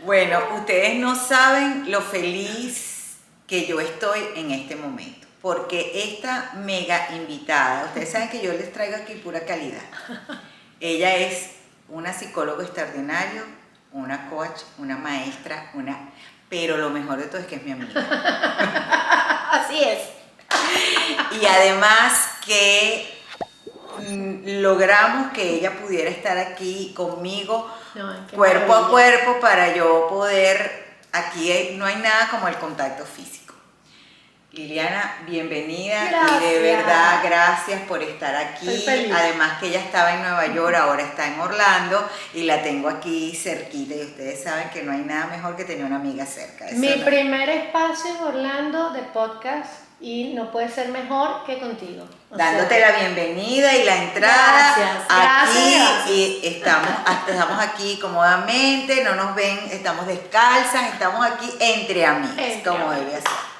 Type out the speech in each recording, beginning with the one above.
Bueno, ustedes no saben lo feliz que yo estoy en este momento, porque esta mega invitada, ustedes saben que yo les traigo aquí pura calidad. Ella es una psicóloga extraordinaria, una coach, una maestra, pero lo mejor de todo es que es mi amiga. Así es. Y además que logramos que ella pudiera estar aquí conmigo, cuerpo a cuerpo, para yo poder, aquí no hay nada como el contacto físico. Liliana, bienvenida. Gracias. Y de verdad gracias por estar aquí. Además que ella estaba en Nueva York, ahora está en Orlando y la tengo aquí cerquita, y ustedes saben que no hay nada mejor que tener una amiga cerca. Mi primer espacio en Orlando de podcast y no puede ser mejor que contigo. Dándote la bienvenida y la entrada. Gracias. Y estamos aquí cómodamente, no nos ven, estamos descalzas, estamos aquí entre amigas, como debe ser.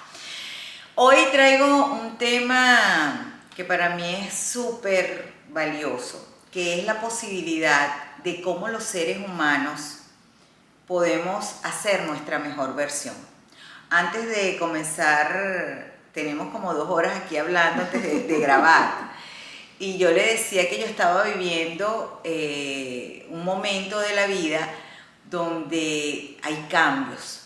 Hoy traigo un tema que para mí es súper valioso, que es la posibilidad de cómo los seres humanos podemos hacer nuestra mejor versión. Antes de comenzar, tenemos como 2 horas aquí hablando antes de grabar. Y yo le decía que yo estaba viviendo un momento de la vida donde hay cambios,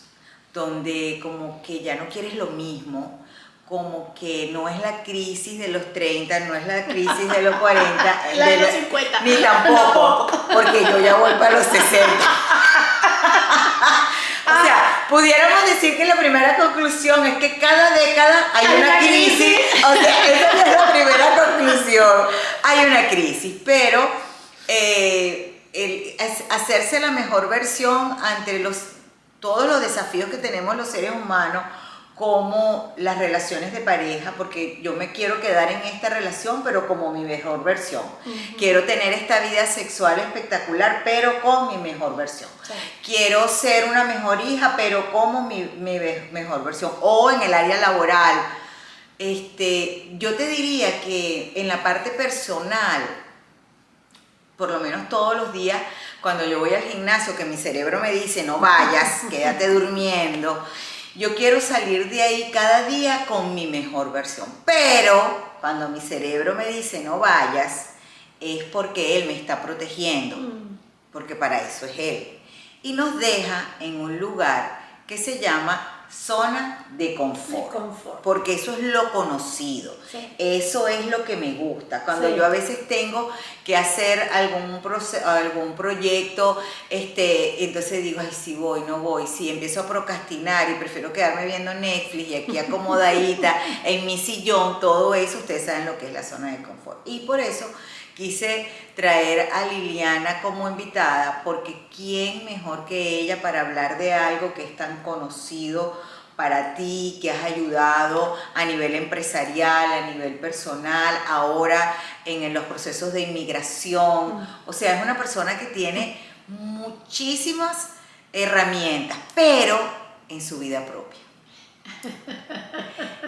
donde como que ya no quieres lo mismo, como que no es la crisis de los 30, no es la crisis de los 40, la de los 50. Ni tampoco, porque yo ya voy para los 60. O sea, pudiéramos decir que la primera conclusión es que cada década hay una crisis. O sea, esa no es la primera conclusión. Hay una crisis, pero hacerse la mejor versión ante todos los desafíos que tenemos los seres humanos, como las relaciones de pareja, porque yo me quiero quedar en esta relación, pero como mi mejor versión. Quiero tener esta vida sexual espectacular, pero con mi mejor versión. Sí. Quiero ser una mejor hija, pero como mi mejor versión. O en el área laboral. Yo te diría que en la parte personal, por lo menos todos los días, cuando yo voy al gimnasio, que mi cerebro me dice, no vayas, quédate durmiendo, yo quiero salir de ahí cada día con mi mejor versión. Pero cuando mi cerebro me dice no vayas, es porque él me está protegiendo, porque para eso es él. Y nos deja en un lugar que se llama zona de confort, porque eso es lo conocido, sí. Eso es lo que me gusta. Cuando yo a veces tengo que hacer algún proyecto, entonces digo, ay, si voy, no voy, si empiezo a procrastinar y prefiero quedarme viendo Netflix y aquí acomodadita en mi sillón, todo eso, ustedes saben lo que es la zona de confort. Y por eso quise traer a Liliana como invitada, porque ¿quién mejor que ella para hablar de algo que es tan conocido para ti, que has ayudado a nivel empresarial, a nivel personal, ahora en los procesos de inmigración? O sea, es una persona que tiene muchísimas herramientas, pero en su vida propia.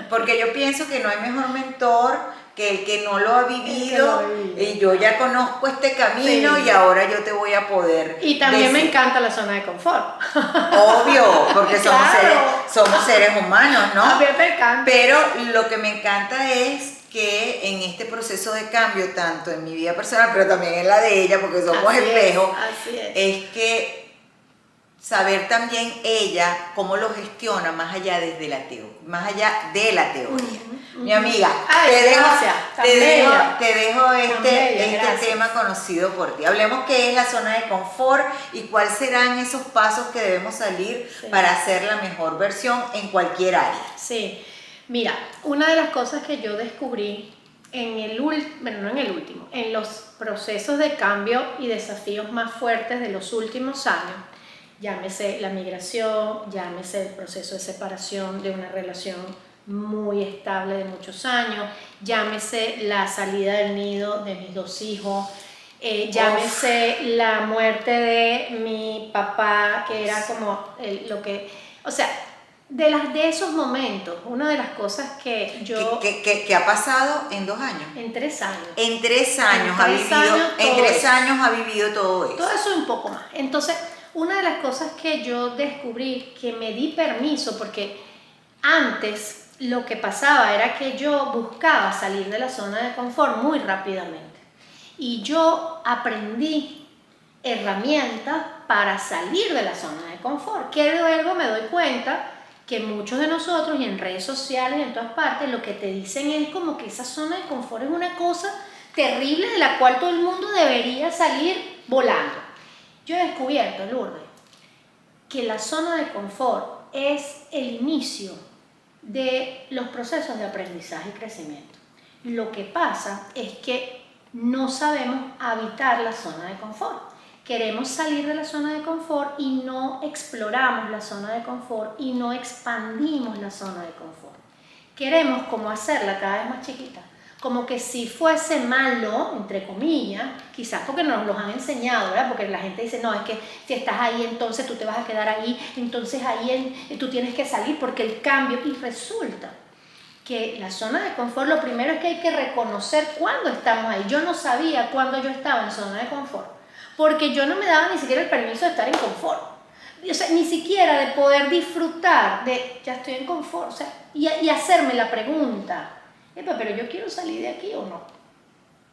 Porque yo pienso que no hay mejor mentor que el que no lo ha vivido, y yo ya conozco este camino, sí. Y ahora yo te voy a poder y también decir. Me encanta la zona de confort. Obvio, porque somos seres humanos, ¿no? A mí me encanta. Pero lo que me encanta es que en este proceso de cambio, tanto en mi vida personal, pero también en la de ella, porque somos espejos, es que saber también ella cómo lo gestiona más allá de la teoría. Mi amiga, te dejo este tema conocido por ti. Hablemos qué es la zona de confort y cuáles serán esos pasos que debemos salir para hacer la mejor versión en cualquier área. Sí, mira, una de las cosas que yo descubrí en los procesos de cambio y desafíos más fuertes de los últimos años, llámese la migración, llámese el proceso de separación de una relación muy estable de muchos años, llámese la salida del nido de mis 2 hijos, llámese la muerte de mi papá, que era como o sea, de esos momentos, una de las cosas que yo... ¿Qué ha pasado en 2 años? En 3 años. En 3 años ha vivido todo eso. Todo eso y un poco más. Entonces, una de las cosas que yo descubrí, que me di permiso, porque antes lo que pasaba era que yo buscaba salir de la zona de confort muy rápidamente. Y yo aprendí herramientas para salir de la zona de confort, que luego me doy cuenta que muchos de nosotros, y en redes sociales y en todas partes, lo que te dicen es como que esa zona de confort es una cosa terrible de la cual todo el mundo debería salir volando. Yo he descubierto, Lourdes, que la zona de confort es el inicio de los procesos de aprendizaje y crecimiento. Lo que pasa es que no sabemos habitar la zona de confort. Queremos salir de la zona de confort y no exploramos la zona de confort y no expandimos la zona de confort. Queremos como hacerla cada vez más chiquita, como que si fuese malo, entre comillas, quizás porque nos los han enseñado, ¿verdad? Porque la gente dice, no, es que si estás ahí, entonces tú te vas a quedar ahí, entonces ahí tú tienes que salir porque el cambio, y resulta que la zona de confort, lo primero es que hay que reconocer cuándo estamos ahí. Yo no sabía cuándo yo estaba en zona de confort, porque yo no me daba ni siquiera el permiso de estar en confort. O sea, ni siquiera de poder disfrutar de, ya estoy en confort, o sea, y hacerme la pregunta, pero yo quiero salir de aquí o no.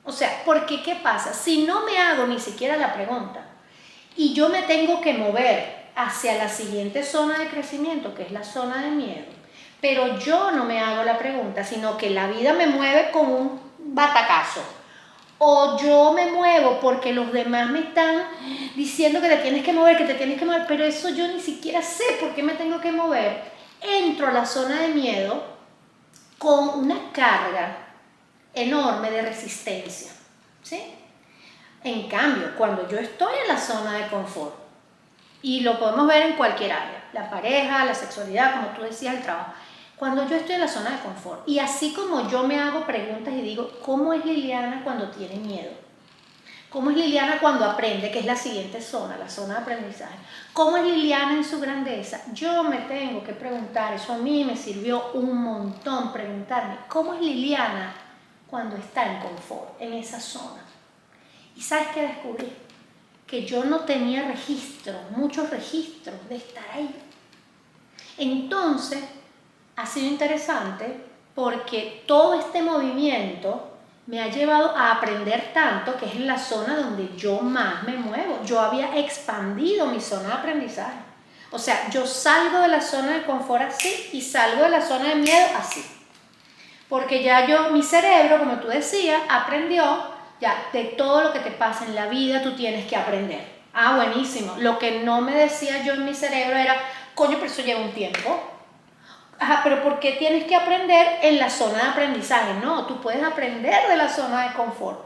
O sea, porque ¿qué pasa? Si no me hago ni siquiera la pregunta y yo me tengo que mover hacia la siguiente zona de crecimiento, que es la zona de miedo, pero yo no me hago la pregunta, sino que la vida me mueve con un batacazo, o yo me muevo porque los demás me están diciendo que te tienes que mover, pero eso yo ni siquiera sé por qué me tengo que mover, entro a la zona de miedo con una carga enorme de resistencia, ¿sí? En cambio, cuando yo estoy en la zona de confort, y lo podemos ver en cualquier área, la pareja, la sexualidad, como tú decías, el trabajo, cuando yo estoy en la zona de confort, y así como yo me hago preguntas y digo, ¿cómo es Liliana cuando tiene miedo? ¿Cómo es Liliana cuando aprende, que es la siguiente zona, la zona de aprendizaje? ¿Cómo es Liliana en su grandeza? Yo me tengo que preguntar, eso a mí me sirvió un montón preguntarme, ¿cómo es Liliana cuando está en confort, en esa zona? ¿Y sabes qué descubrí? Que yo no tenía muchos registros de estar ahí. Entonces, ha sido interesante porque todo este movimiento me ha llevado a aprender tanto, que es en la zona donde yo más me muevo. Yo había expandido mi zona de aprendizaje. O sea, yo salgo de la zona de confort así y salgo de la zona de miedo así. Porque ya mi cerebro, como tú decías, aprendió ya de todo lo que te pasa en la vida, tú tienes que aprender. Ah, buenísimo. Lo que no me decía yo en mi cerebro era, coño, pero eso lleva un tiempo. Ajá, pero ¿por qué tienes que aprender en la zona de aprendizaje? No, tú puedes aprender de la zona de confort.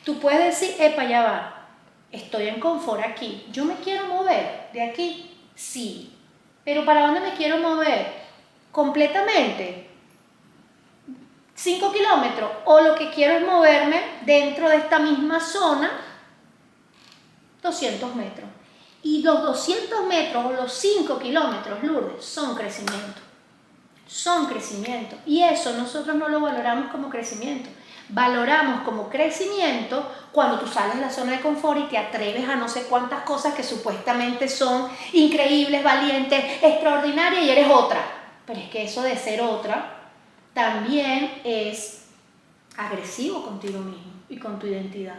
Tú puedes decir, epa, ya va, estoy en confort aquí. ¿Yo me quiero mover de aquí? Sí. ¿Pero para dónde me quiero mover? ¿Completamente? 5 kilómetros. O lo que quiero es moverme dentro de esta misma zona 200 metros. Y los 200 metros o los 5 kilómetros, Lourdes, son crecimiento. Son crecimiento, y eso nosotros no lo valoramos como crecimiento. Valoramos como crecimiento cuando tú sales de la zona de confort y te atreves a no sé cuántas cosas que supuestamente son increíbles, valientes, extraordinarias, y eres otra. Pero es que eso de ser otra también es agresivo contigo mismo y con tu identidad.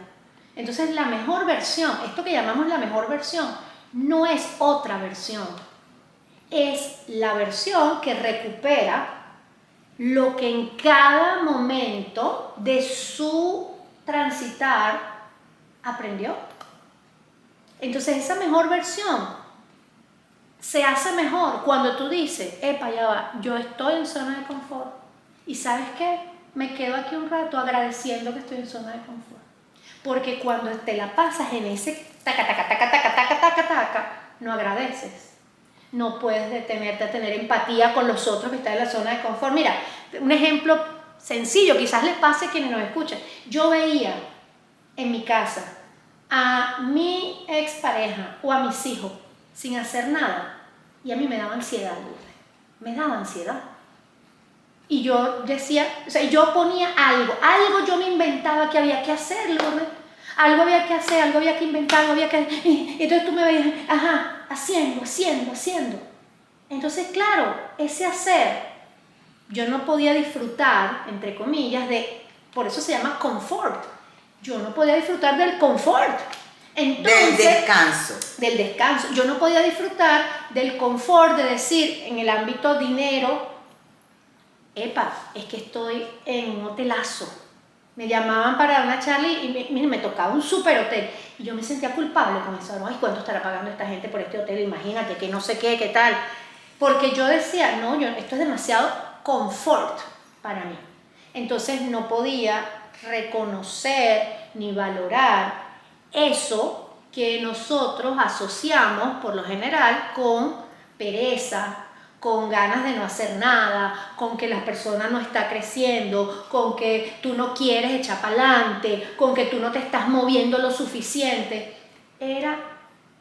Entonces la mejor versión, esto que llamamos la mejor versión, no es otra versión. Es la versión que recupera lo que en cada momento de su transitar aprendió. Entonces esa mejor versión se hace mejor cuando tú dices, epa, ya va, yo estoy en zona de confort y ¿sabes qué? Me quedo aquí un rato agradeciendo que estoy en zona de confort. Porque cuando te la pasas en ese taca, taca, taca, taca, taca, taca, taca, no agradeces. No puedes detenerte a tener empatía con los otros que están en la zona de confort. Mira, un ejemplo sencillo, quizás les pase a quienes nos escuchan. Yo veía en mi casa a mi expareja o a mis hijos sin hacer nada y a mí me daba ansiedad, me daba ansiedad. Y yo decía, o sea, yo ponía algo yo me inventaba que había que hacer, Lourdes. Algo había que hacer, algo había que inventar, algo había que... Y entonces tú me veías, ajá, haciendo. Entonces, claro, ese hacer, yo no podía disfrutar, entre comillas, por eso se llama confort. Yo no podía disfrutar del confort. Entonces, del descanso. Yo no podía disfrutar del confort de decir, en el ámbito dinero, epa, es que estoy en un hotelazo. Me llamaban para una charla y me tocaba un super hotel. Y yo me sentía culpable con eso. ¿No? Ay, ¿cuánto estará pagando esta gente por este hotel? Imagínate, que no sé qué tal. Porque yo decía, no, esto es demasiado confort para mí. Entonces no podía reconocer ni valorar eso que nosotros asociamos por lo general con pereza, con ganas de no hacer nada, con que la persona no está creciendo, con que tú no quieres echar para adelante, con que tú no te estás moviendo lo suficiente. Era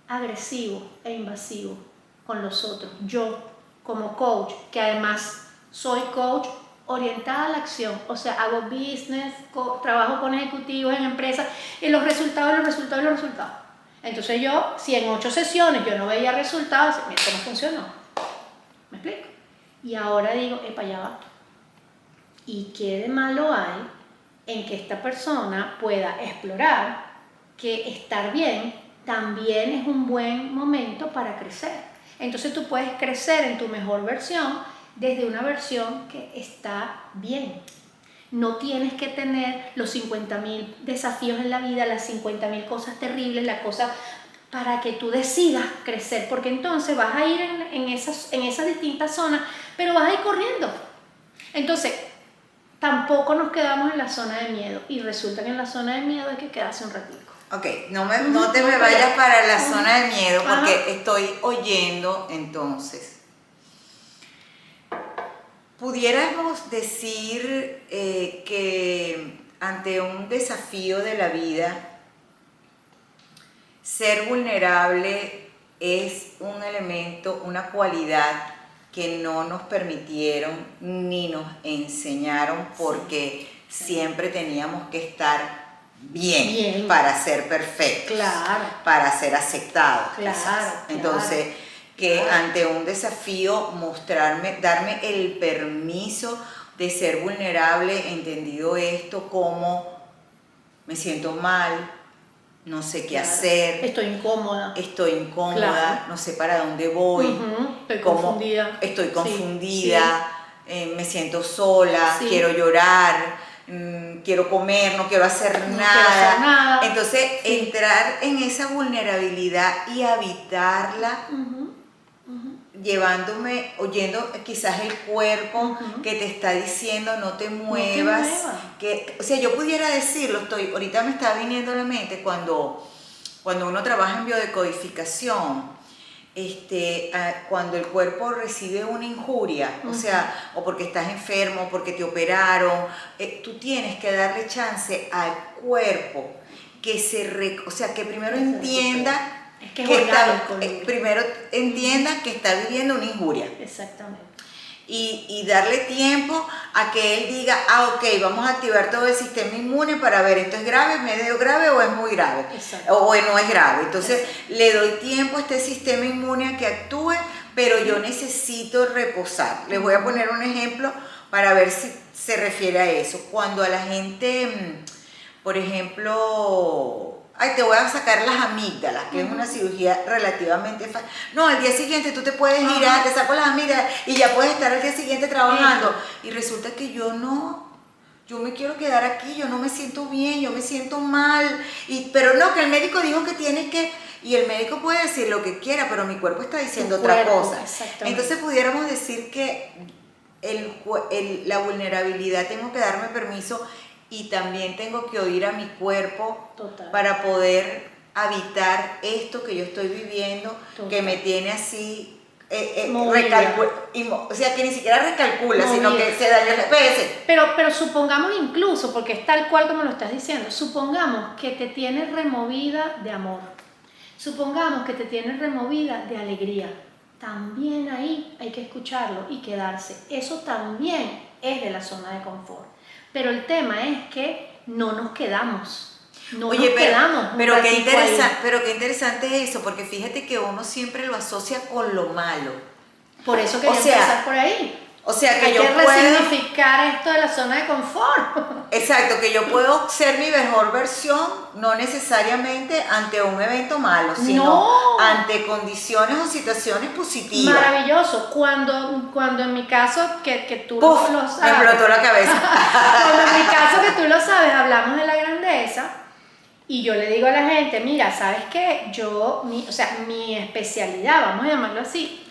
agresivo e invasivo con los otros. Yo, como coach, que además soy coach orientada a la acción, o sea, hago business, trabajo con ejecutivos en empresas, y los resultados. Entonces yo, si en 8 sesiones yo no veía resultados, esto no funcionó. ¿Me explico? Y ahora digo, epa, ya va. ¿Y qué de malo hay en que esta persona pueda explorar que estar bien también es un buen momento para crecer? Entonces tú puedes crecer en tu mejor versión desde una versión que está bien. No tienes que tener los 50.000 desafíos en la vida, las 50.000 cosas terribles, las cosas para que tú decidas crecer, porque entonces vas a ir en esas distintas zonas, pero vas a ir corriendo. Entonces, tampoco nos quedamos en la zona de miedo, y resulta que en la zona de miedo hay que quedarse un ratito. Ok, no te me vayas para la zona de miedo, porque estoy oyendo entonces. Pudiéramos decir que ante un desafío de la vida, ser vulnerable es un elemento, una cualidad que no nos permitieron ni nos enseñaron, porque siempre teníamos que estar bien para ser perfectos, para ser aceptados. Entonces, ante un desafío, darme el permiso de ser vulnerable, entendido esto como me siento mal, no sé qué hacer. Estoy incómoda, no sé para dónde voy. Estoy confundida, me siento sola, quiero llorar, quiero comer, no quiero hacer nada. Entonces, entrar en esa vulnerabilidad y habitarla, oyendo quizás el cuerpo que te está diciendo no te muevas. O sea, yo pudiera decirlo, ahorita me está viniendo a la mente cuando uno trabaja en biodecodificación, cuando el cuerpo recibe una injuria, o sea, o porque estás enfermo, porque te operaron, tú tienes que darle chance al cuerpo que primero entienda. Primero entienda que está viviendo una injuria. Exactamente. Y darle tiempo a que él diga, ok, vamos a activar todo el sistema inmune para ver, ¿esto es grave, medio grave o es muy grave? O no es grave. Entonces, le doy tiempo a este sistema inmune a que actúe, pero yo necesito reposar. Les voy a poner un ejemplo para ver si se refiere a eso. Cuando a la gente, por ejemplo... te voy a sacar las amígdalas, que es una cirugía relativamente fácil. No, al día siguiente tú te puedes ir, te saco las amígdalas y ya puedes estar al día siguiente trabajando. Y resulta que yo me quiero quedar aquí, yo no me siento bien, yo me siento mal. Pero no, que el médico dijo que tienes que... Y el médico puede decir lo que quiera, pero mi cuerpo está diciendo otra cosa. Entonces pudiéramos decir que la vulnerabilidad, tengo que darme permiso. Y también tengo que oír a mi cuerpo para poder habitar esto que yo estoy viviendo, que me tiene así, o sea, que ni siquiera recalcula, sino que se daña el GPS. Pero supongamos incluso, porque es tal cual como lo estás diciendo, supongamos que te tiene removida de amor, supongamos que te tiene removida de alegría. También ahí hay que escucharlo y quedarse. Eso también es de la zona de confort. Pero el tema es que no nos quedamos. No Oye, nos quedamos un pero qué ratico ahí. pero qué interesante eso, porque fíjate que uno siempre lo asocia con lo malo. Por eso O quería sea, empezar por ahí. O sea, que Hay yo que puedo, resignificar esto de la zona de confort. exacto, que yo puedo ser mi mejor versión, no necesariamente ante un evento malo, sino No. ante condiciones o situaciones positivas. Maravilloso. Cuando en mi caso, que tú ¡Puf! lo Me sabes. explotó la cabeza. Cuando en mi caso, que tú lo sabes, hablamos de la grandeza. Y yo le digo a la gente, mira, ¿sabes qué? Mi especialidad, vamos a llamarlo así,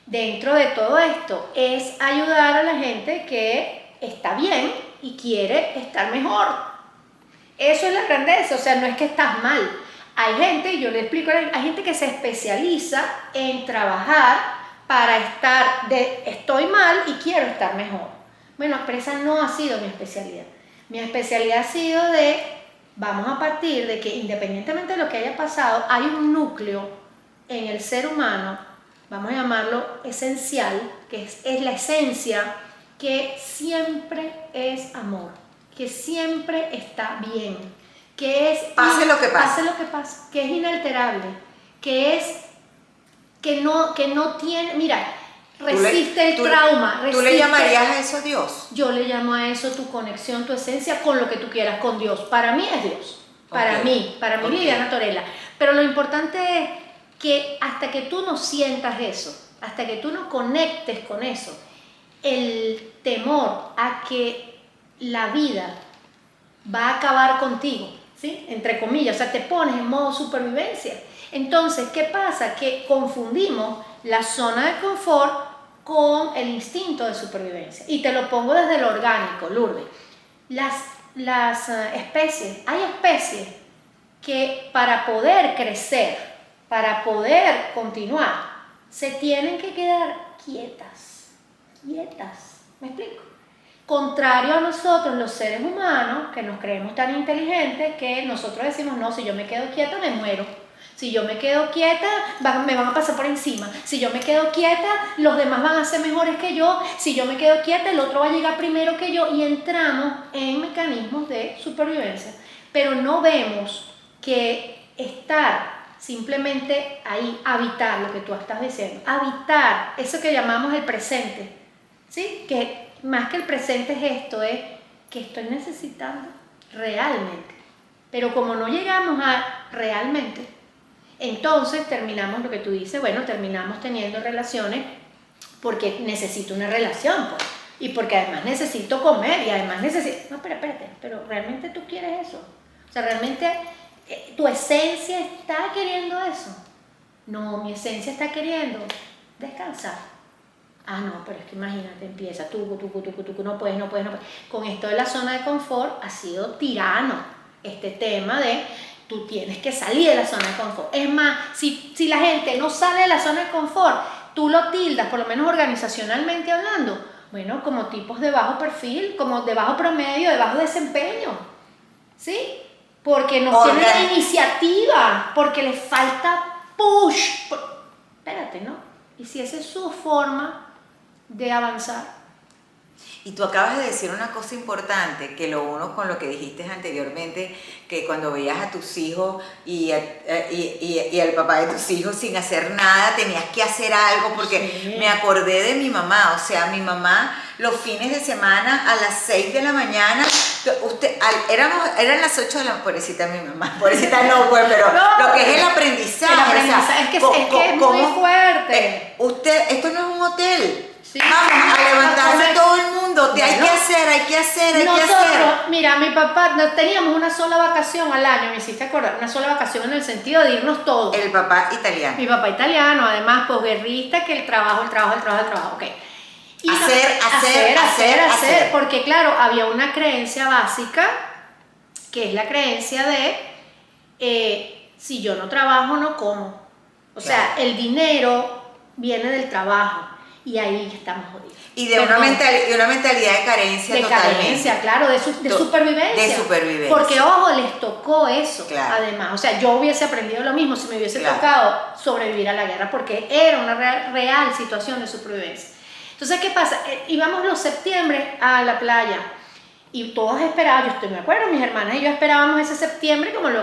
dentro de todo esto, es ayudar a la gente que está bien y quiere estar mejor. Eso es la grandeza, o sea, no es que estás mal. Hay gente, yo le explico, hay gente que se especializa en trabajar para estoy mal y quiero estar mejor. Bueno, pero esa no ha sido mi especialidad. Mi especialidad ha sido vamos a partir de que independientemente de lo que haya pasado, hay un núcleo en el ser humano, vamos a llamarlo esencial, que es la esencia, que siempre es amor, que siempre está bien, que es... Pase lo que pase. Pase lo que pase, que es inalterable, que no tiene... Mira, resiste el trauma. ¿Tú le llamarías a eso Dios? Yo le llamo a eso tu conexión, tu esencia, con lo que tú quieras, con Dios. Para mí es Dios. Para mí, Liliana Torella. Pero lo importante es que hasta que tú no sientas eso, hasta que tú no conectes con eso, el temor a que la vida va a acabar contigo, ¿sí? Entre comillas, o sea, te pones en modo supervivencia. Entonces, ¿qué pasa? Que confundimos la zona de confort con el instinto de supervivencia. Y te lo pongo desde lo orgánico, Lourdes. Las especies, hay especies que para poder crecer, para poder continuar, se tienen que quedar quietas. ¿Me explico? Contrario a nosotros, los seres humanos, que nos creemos tan inteligentes, que nosotros decimos, no, si yo me quedo quieta me muero. Si yo me quedo quieta, me van a pasar por encima. Si yo me quedo quieta, los demás van a ser mejores que yo. Si yo me quedo quieta, el otro va a llegar primero que yo. Y entramos en mecanismos de supervivencia. Pero no vemos que estar simplemente ahí, habitar lo que tú estás diciendo, habitar eso que llamamos el presente, ¿sí? Que más que el presente es esto, es que estoy necesitando realmente. Pero como no llegamos a realmente, entonces terminamos lo que tú dices, bueno, terminamos teniendo relaciones porque necesito una relación, pues, y porque además necesito comer y además necesito... No, espérate, pero ¿realmente tú quieres eso? O sea, ¿realmente tu esencia está queriendo eso? No, mi esencia está queriendo descansar. Ah, no, pero es que imagínate, empieza tú, no puedes. Con esto de la zona de confort ha sido tirano este tema de tú tienes que salir de la zona de confort. Es más, si la gente no sale de la zona de confort, tú lo tildas, por lo menos organizacionalmente hablando, bueno, como tipos de bajo perfil, como de bajo promedio, de bajo desempeño, ¿sí? Porque no tienen la iniciativa, porque les falta push. Espérate, ¿no? Y si esa es su forma de avanzar. Y tú acabas de decir una cosa importante, que lo uno con lo que dijiste anteriormente, que cuando veías a tus hijos y al papá de tus hijos sin hacer nada, tenías que hacer algo, porque sí. Me acordé de mi mamá, o sea, mi mamá los fines de semana a las 6 de la mañana, eran las 8 de la mañana, pobrecita mi mamá, pobrecita no, pues, pero no, lo que es el aprendizaje. O sea, es que es muy fuerte. Esto no es un hotel. Sí, vamos a levantarse todo el mundo, hay que hacer. Nosotros, mira, mi papá, teníamos una sola vacación al año, me hiciste acordar, una sola vacación en el sentido de irnos todos. El papá italiano. Mi papá italiano, además posguerrista, que el trabajo, ok. Y hacer, porque claro, había una creencia básica, que es la creencia de, si yo no trabajo, no como. O sea, el dinero viene del trabajo. Y ahí estamos jodidos. Y de una mentalidad de carencia totalmente. De carencia, claro, de supervivencia. De supervivencia. Porque, ojo, les tocó eso, claro. Además. O sea, yo hubiese aprendido lo mismo si me hubiese tocado sobrevivir a la guerra, porque era una real situación de supervivencia. Entonces, ¿qué pasa? Íbamos los septiembre a la playa Y todos esperaban, me acuerdo, mis hermanas y yo esperábamos ese septiembre como lo...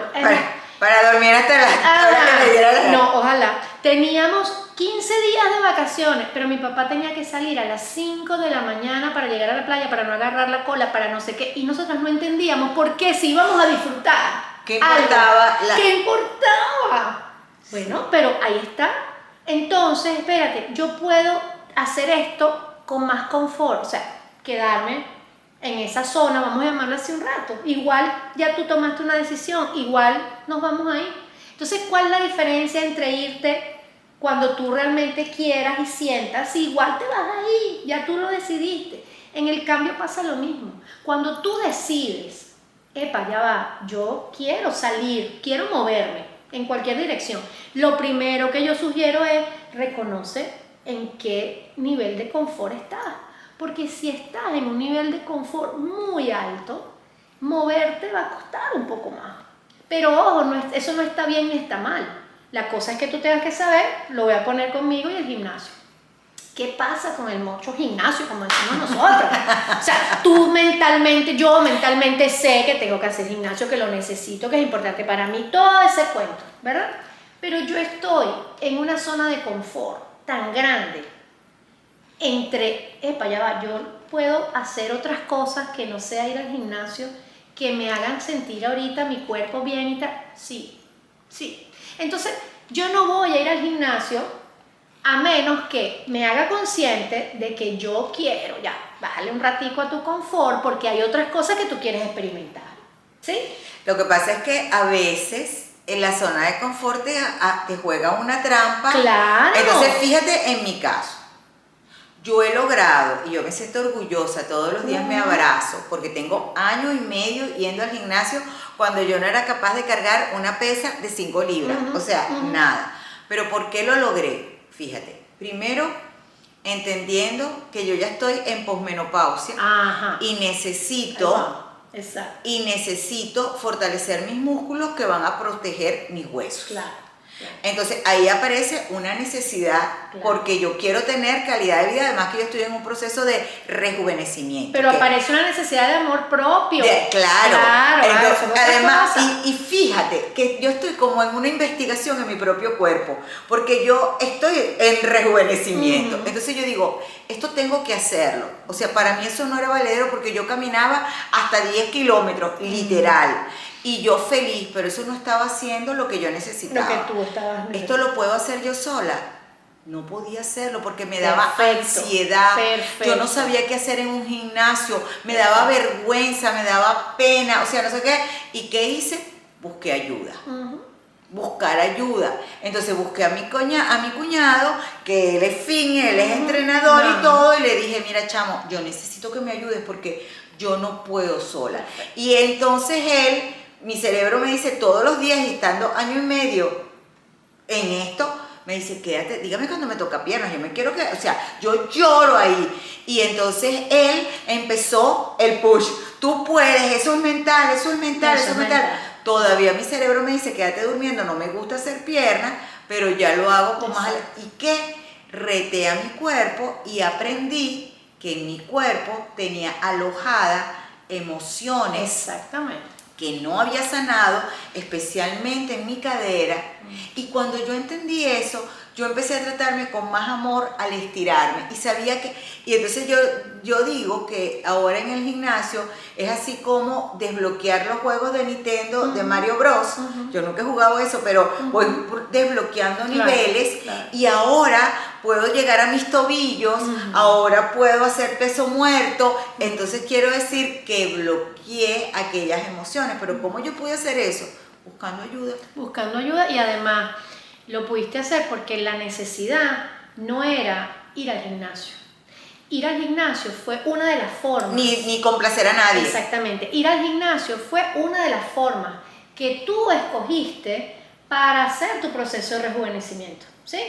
Para dormir hasta la hora que me diera la... No, ojalá. Teníamos 15 días de vacaciones, pero mi papá tenía que salir a las 5 de la mañana para llegar a la playa, para no agarrar la cola, para no sé qué, y nosotras no entendíamos por qué si íbamos a disfrutar. ¿Qué importaba? ¿Qué importaba? Bueno, pero ahí está. Entonces, espérate, yo puedo hacer esto con más confort, o sea, quedarme en esa zona, vamos a llamarlo así un rato. Igual ya tú tomaste una decisión, igual nos vamos ahí. Entonces, ¿cuál es la diferencia entre irte cuando tú realmente quieras y sientas? Igual te vas ahí, ya tú lo decidiste. En el cambio pasa lo mismo. Cuando tú decides, epa, ya va, yo quiero salir, quiero moverme en cualquier dirección, lo primero que yo sugiero es reconocer en qué nivel de confort estás. Porque si estás en un nivel de confort muy alto, moverte va a costar un poco más. Pero ojo, eso no está bien ni está mal. La cosa es que tú tengas que saber, lo voy a poner conmigo y el gimnasio. ¿Qué pasa con el mocho gimnasio, como decimos nosotros? O sea, yo mentalmente sé que tengo que hacer gimnasio, que lo necesito, que es importante para mí, todo ese cuento, ¿verdad? Pero yo estoy en una zona de confort tan grande ya va, yo puedo hacer otras cosas que no sea ir al gimnasio, que me hagan sentir ahorita mi cuerpo bien y tal. Sí. Entonces, yo no voy a ir al gimnasio a menos que me haga consciente de que yo quiero, bájale un ratico a tu confort porque hay otras cosas que tú quieres experimentar. ¿Sí? Lo que pasa es que a veces en la zona de confort te juega una trampa. Claro. Entonces, fíjate en mi caso. Yo he logrado, y yo me siento orgullosa, todos los días me abrazo, porque tengo año y medio yendo al gimnasio cuando yo no era capaz de cargar una pesa de 5 libras, o sea, nada. Pero ¿por qué lo logré? Fíjate, primero, entendiendo que yo ya estoy en posmenopausia y necesito fortalecer mis músculos que van a proteger mis huesos. Claro. Entonces ahí aparece una necesidad, porque yo quiero tener calidad de vida, además que yo estoy en un proceso de rejuvenecimiento. Pero aparece una necesidad de amor propio. Claro. Entonces, además, y fíjate que yo estoy como en una investigación en mi propio cuerpo, porque yo estoy en rejuvenecimiento. Entonces yo digo, esto tengo que hacerlo. O sea, para mí eso no era valedero porque yo caminaba hasta 10 kilómetros, literal. Y yo feliz, pero eso no estaba haciendo lo que yo necesitaba. Lo que tú estabas viendo. Esto lo puedo hacer yo sola. No podía hacerlo porque me daba ansiedad. Yo no sabía qué hacer en un gimnasio. Me daba vergüenza, me daba pena, o sea, no sé qué. ¿Y qué hice? Busqué ayuda. Buscar ayuda. Entonces busqué a mi cuñado, que él es él es entrenador y todo, y le dije, mira, chamo, yo necesito que me ayudes porque yo no puedo sola. Y entonces mi cerebro me dice todos los días, y estando año y medio en esto, me dice, quédate, dígame cuando me toca piernas, yo me quiero quedar, o sea, yo lloro ahí. Y entonces él empezó el push, tú puedes, eso es mental. Todavía mi cerebro me dice, quédate durmiendo, no me gusta hacer piernas, pero ya lo hago con más... ¿Y qué? Reté a mi cuerpo y aprendí que en mi cuerpo tenía alojada emociones. Exactamente. Que no había sanado, especialmente en mi cadera. Y cuando yo entendí eso, yo empecé a tratarme con más amor al estirarme. Y sabía que... Y entonces yo digo que ahora en el gimnasio es así como desbloquear los juegos de Nintendo, de Mario Bros. Yo nunca he jugado eso, pero voy desbloqueando niveles. Y ahora puedo llegar a mis tobillos, ahora puedo hacer peso muerto. Entonces quiero decir que bloqueé aquellas emociones. Pero ¿cómo yo pude hacer eso? Buscando ayuda. Buscando ayuda, y además lo pudiste hacer porque la necesidad no era ir al gimnasio. Ir al gimnasio fue una de las formas. Ni complacer a nadie. Exactamente. Ir al gimnasio fue una de las formas que tú escogiste para hacer tu proceso de rejuvenecimiento, ¿sí?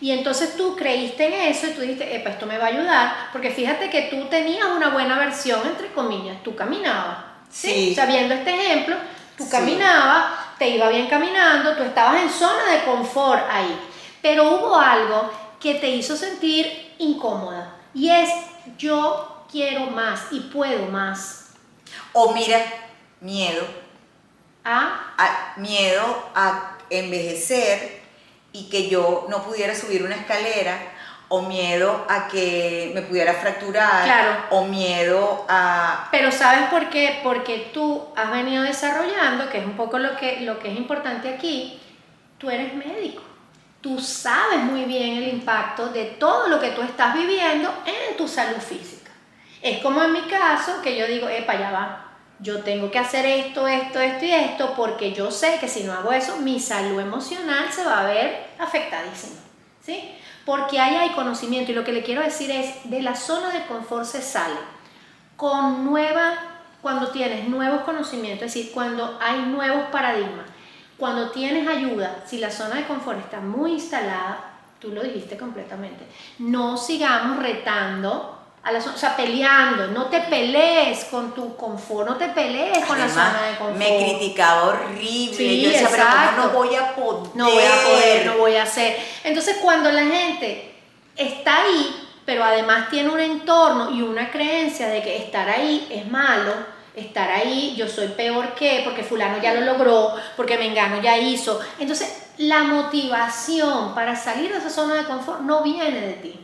Y entonces tú creíste en eso y tú dijiste, esto me va a ayudar, porque fíjate que tú tenías una buena versión, entre comillas, tú caminabas, ¿sí? O sea, viendo este ejemplo, tú caminabas, te iba bien caminando, tú estabas en zona de confort ahí, pero hubo algo que te hizo sentir incómoda, y es, yo quiero más y puedo más. O mira, miedo, ¿Ah? miedo a envejecer y que yo no pudiera subir una escalera, o miedo a que me pudiera fracturar, Claro. o miedo a... Pero ¿sabes por qué? Porque tú has venido desarrollando, que es un poco lo que es importante aquí, tú eres médico. Tú sabes muy bien el impacto de todo lo que tú estás viviendo en tu salud física. Es como en mi caso, que yo digo, epa, ya va, yo tengo que hacer esto, esto, esto y esto, porque yo sé que si no hago eso, mi salud emocional se va a ver afectadísima, ¿sí? Porque ahí hay conocimiento, y lo que le quiero decir es, de la zona de confort se sale con cuando tienes nuevos conocimientos, es decir, cuando hay nuevos paradigmas, cuando tienes ayuda. Si la zona de confort está muy instalada, tú lo dijiste completamente, no sigamos retando a la zona, o sea, peleando, no te pelees con tu confort, no te pelees con la zona de confort. Me criticaba horrible, sí, yo decía, exacto. pero ¿cómo no voy a poder? No voy a poder, no voy a hacer. Entonces, cuando la gente está ahí, pero además tiene un entorno y una creencia de que estar ahí es malo, estar ahí yo soy peor que, porque fulano ya lo logró, porque mengano ya hizo. Entonces, la motivación para salir de esa zona de confort no viene de ti.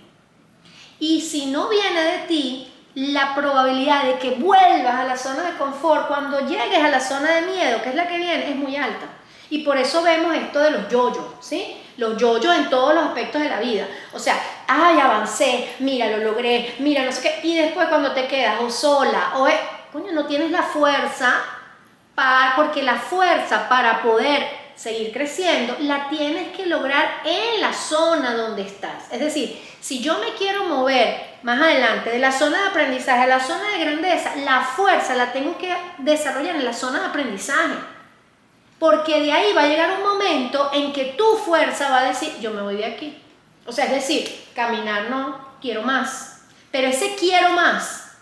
Y si no viene de ti, la probabilidad de que vuelvas a la zona de confort cuando llegues a la zona de miedo, que es la que viene, es muy alta. Y por eso vemos esto de los yoyos, ¿sí? Los yoyos en todos los aspectos de la vida. O sea, ay, avancé, mira, lo logré, mira, no sé qué. Y después cuando te quedas o sola, coño, no tienes la fuerza, porque la fuerza para poder seguir creciendo la tienes que lograr en la zona donde estás. Es decir, si yo me quiero mover más adelante de la zona de aprendizaje a la zona de grandeza, la fuerza la tengo que desarrollar en la zona de aprendizaje. Porque de ahí va a llegar un momento en que tu fuerza va a decir, yo me voy de aquí. O sea, es decir, caminar no, quiero más. Pero ese quiero más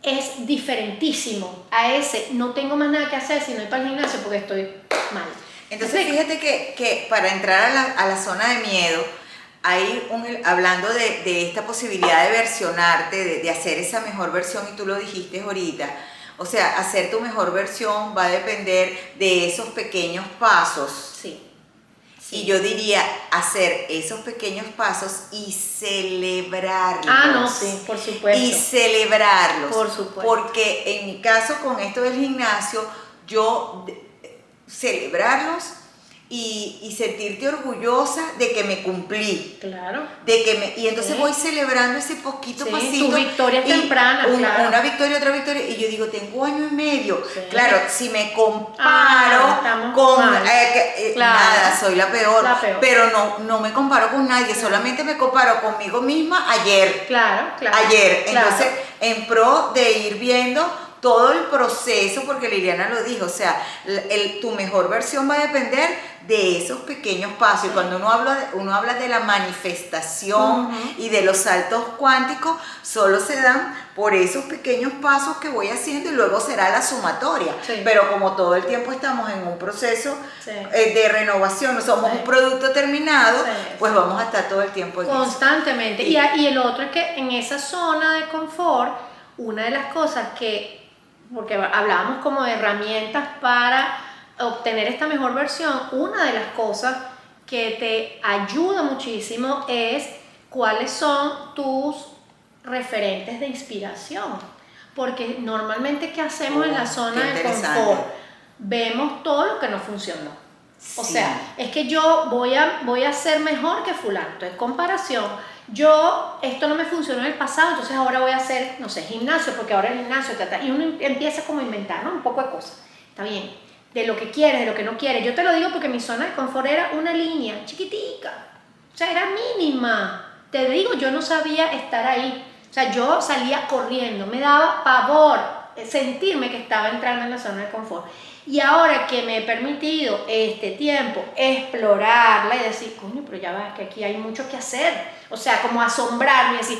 es diferentísimo a ese no tengo más nada que hacer si no voy para el gimnasio porque estoy mal. Entonces fíjate que para entrar a la zona de miedo, hablando de esta posibilidad de versionarte, de hacer esa mejor versión, y tú lo dijiste ahorita, o sea, hacer tu mejor versión va a depender de esos pequeños pasos. Sí. Y yo diría hacer esos pequeños pasos y celebrarlos. Ah, no, sí, por supuesto. Y celebrarlos. Por supuesto. Porque en mi caso, con esto del gimnasio, yo celebrarlos y sentirte orgullosa de que me cumplí. Claro. Y entonces voy celebrando ese poquito pasito. Tu victoria temprana, claro. Una victoria, otra victoria. Y yo digo, tengo año y medio. Sí. Claro, si me comparo con... claro. Nada, soy la peor. Pero no me comparo con nadie. Solamente me comparo conmigo misma ayer. Claro. Ayer. Claro. Entonces, en pro de ir viendo todo el proceso, porque Liliana lo dijo, o sea, tu mejor versión va a depender de esos pequeños pasos. Y cuando uno habla de la manifestación y de los saltos cuánticos, solo se dan por esos pequeños pasos que voy haciendo y luego será la sumatoria. Sí. Pero como todo el tiempo estamos en un proceso de renovación, no somos un producto terminado, pues vamos a estar todo el tiempo en constantemente. Y el otro es que en esa zona de confort, una de las cosas porque hablábamos como de herramientas para obtener esta mejor versión, una de las cosas que te ayuda muchísimo es cuáles son tus referentes de inspiración. Porque normalmente, ¿qué hacemos en la zona de confort? Vemos todo lo que no funcionó. O sea, es que yo voy a ser mejor que fulano. Entonces, comparación. Esto no me funcionó en el pasado, entonces ahora voy a hacer, no sé, gimnasio, porque ahora el gimnasio, y uno empieza como a inventar, ¿no? Un poco de cosas. Está bien. De lo que quieres, de lo que no quieres. Yo te lo digo porque mi zona de confort era una línea chiquitica. O sea, era mínima. Te digo, yo no sabía estar ahí. O sea, yo salía corriendo. Me daba pavor sentirme que estaba entrando en la zona de confort. Y ahora que me he permitido este tiempo explorarla y decir, coño, pero ya va, que aquí hay mucho que hacer. O sea, como asombrarme y decir,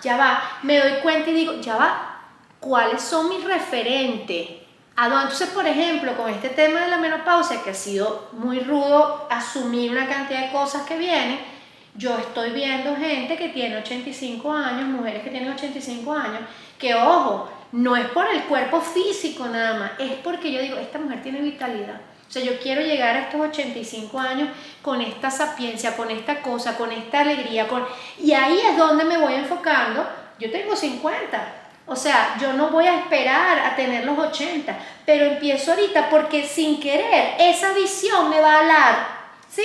ya va, me doy cuenta y digo, ya va, ¿cuáles son mis referentes? Entonces, por ejemplo, con este tema de la menopausia, que ha sido muy rudo asumir una cantidad de cosas que vienen, Yo estoy viendo gente que tiene 85 años, mujeres que tienen 85 años, que ojo, no es por el cuerpo físico nada más, es porque yo digo, esta mujer tiene vitalidad. O sea, yo quiero llegar a estos 85 años con esta sapiencia, con esta cosa, con esta alegría, y ahí es donde me voy enfocando. Yo tengo 50, o sea, yo no voy a esperar a tener los 80, pero empiezo ahorita porque sin querer esa visión me va a alar, ¿sí?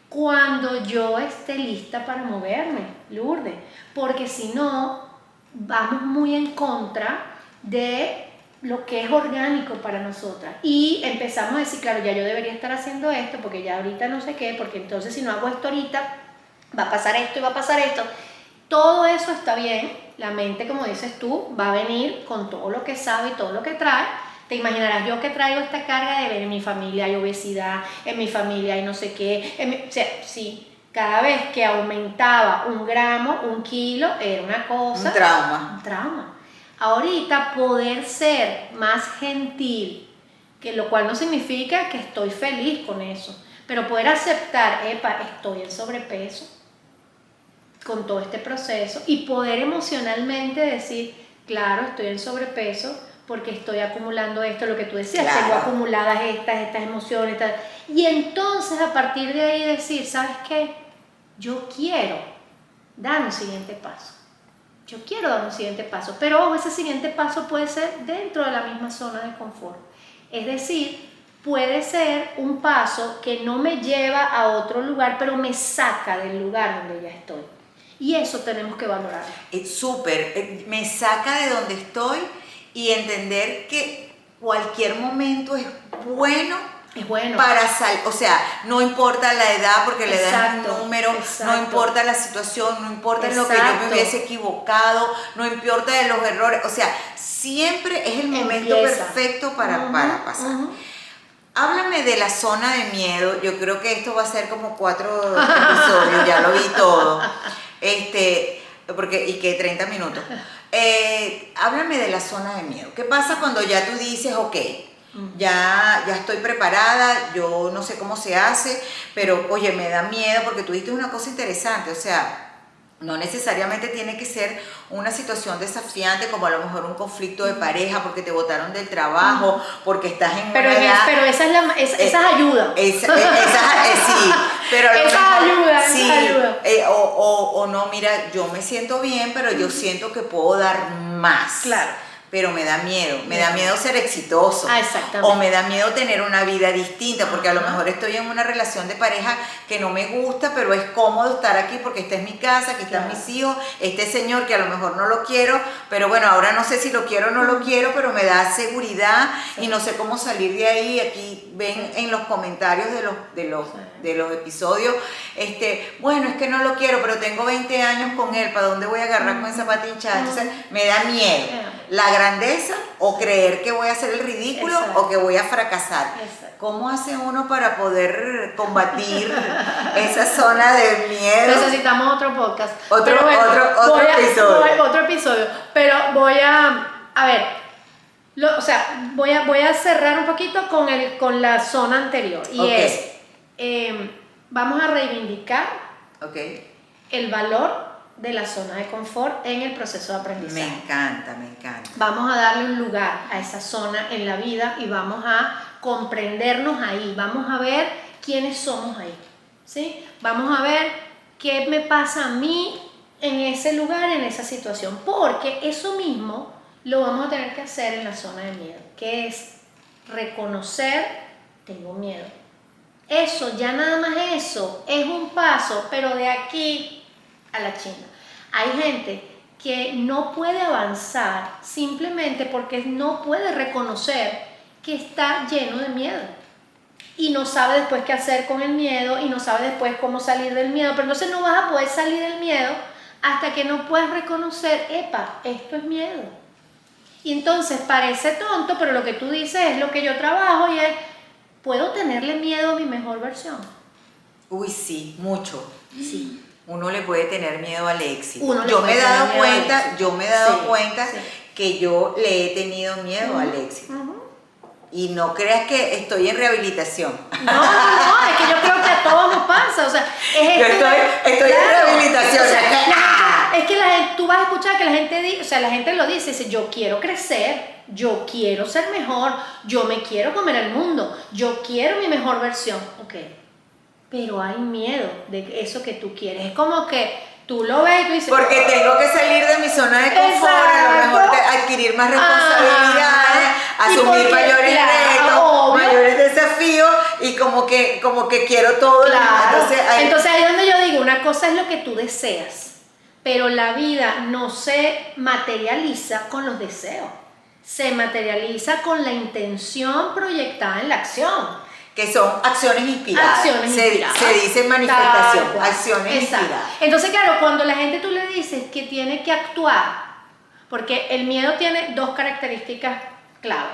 Cuando yo esté lista para moverme, Lourdes, porque si no, vamos muy en contra de lo que es orgánico para nosotras y empezamos a decir, claro, ya yo debería estar haciendo esto porque ya ahorita no sé qué, porque entonces si no hago esto ahorita va a pasar esto y va a pasar esto. Todo eso está bien, la mente, como dices tú, va a venir con todo lo que sabe y todo lo que trae. Te imaginarás yo que traigo esta carga de ver en mi familia hay obesidad, en mi familia hay no sé qué, o sea, sí. Cada vez que aumentaba 1 gramo, 1 kilo, era una cosa... Un trauma. Ahorita poder ser más gentil, que lo cual no significa que estoy feliz con eso, pero poder aceptar, estoy en sobrepeso con todo este proceso y poder emocionalmente decir, claro, estoy en sobrepeso porque estoy acumulando esto, lo que tú decías, claro. Tengo acumuladas estas emociones, y entonces a partir de ahí decir, ¿sabes qué? Yo quiero dar un siguiente paso. Yo quiero dar un siguiente paso, pero ojo, ese siguiente paso puede ser dentro de la misma zona de confort. Es decir, puede ser un paso que no me lleva a otro lugar, pero me saca del lugar donde ya estoy. Y eso tenemos que valorar. Súper, me saca de donde estoy y entender que cualquier momento es bueno. Es bueno. Para o sea, no importa la edad, porque la edad es un número, exacto. No importa la situación, no importa lo que yo me hubiese equivocado, no importa de los errores, o sea, siempre es el momento perfecto para pasar. Háblame de la zona de miedo. Yo creo que esto va a ser como 4 episodios, ya lo vi todo. Y que 30 minutos. Háblame de la zona de miedo. ¿Qué pasa cuando ya tú dices, ok, ya estoy preparada, yo no sé cómo se hace, pero oye, me da miedo? Porque tú dijiste una cosa interesante, o sea, no necesariamente tiene que ser una situación desafiante, como a lo mejor un conflicto de pareja, porque te botaron del trabajo, porque estás en pero una edad... Pero esa es ayuda. Sí, pero esa ayuda, sí, ayuda. O no, mira, yo me siento bien, pero yo siento que puedo dar más. Claro. Pero me da miedo ser exitoso, exactamente. O me da miedo tener una vida distinta, porque a lo mejor estoy en una relación de pareja que no me gusta, pero es cómodo estar aquí porque esta es mi casa, aquí están mis hijos, este señor que a lo mejor no lo quiero, pero bueno, ahora no sé si lo quiero o no lo quiero, pero me da seguridad y no sé cómo salir de ahí. Aquí ven en los comentarios de los episodios, bueno, es que no lo quiero, pero tengo 20 años con él, ¿para dónde voy a agarrar con esa pata hinchada? Entonces me da miedo. La grandeza o creer que voy a hacer el ridículo. Exacto. O que voy a fracasar. Exacto. ¿Cómo hace uno para poder combatir esa zona de miedo? Necesitamos otro podcast. Otro episodio. Otro episodio. Pero voy a ver, voy a cerrar un poquito con la zona anterior. Y es, vamos a reivindicar el valor de la zona de confort en el proceso de aprendizaje. Me encanta. Vamos a darle un lugar a esa zona en la vida y vamos a comprendernos ahí. Vamos a ver quiénes somos ahí, ¿sí? Vamos a ver qué me pasa a mí en ese lugar, en esa situación. Porque eso mismo lo vamos a tener que hacer en la zona de miedo, que es reconocer, tengo miedo. Eso, ya nada más eso, es un paso, pero de aquí a la China. Hay gente que no puede avanzar simplemente porque no puede reconocer que está lleno de miedo y no sabe después qué hacer con el miedo y no sabe después cómo salir del miedo, pero entonces no vas a poder salir del miedo hasta que no puedas reconocer, esto es miedo. Y entonces parece tonto, pero lo que tú dices es lo que yo trabajo y es, ¿puedo tenerle miedo a mi mejor versión? Uy, sí, mucho. Sí. Uno le puede tener miedo al éxito. Yo me he dado cuenta que yo le he tenido miedo al éxito. Y no creas que estoy en rehabilitación. No, es que yo creo que a todos nos pasa, o sea, Yo estoy en rehabilitación. O sea, es que la gente, tú vas a escuchar que la gente dice, o sea, la gente lo dice, yo quiero crecer, yo quiero ser mejor, yo me quiero comer el mundo, yo quiero mi mejor versión, ok, pero hay miedo de eso que tú quieres, es como que tú lo ves y tú dices... Porque tengo que salir de mi zona de confort, a lo mejor adquirir más responsabilidades, asumir mayores retos, obvio, mayores desafíos y como que quiero todo. Claro. Entonces ahí es donde yo digo, una cosa es lo que tú deseas, pero la vida no se materializa con los deseos, se materializa con la intención proyectada en la acción. Que son acciones inspiradas. Se dice manifestación, acciones inspiradas. Entonces, claro, cuando la gente tú le dices que tiene que actuar, porque el miedo tiene dos características clave.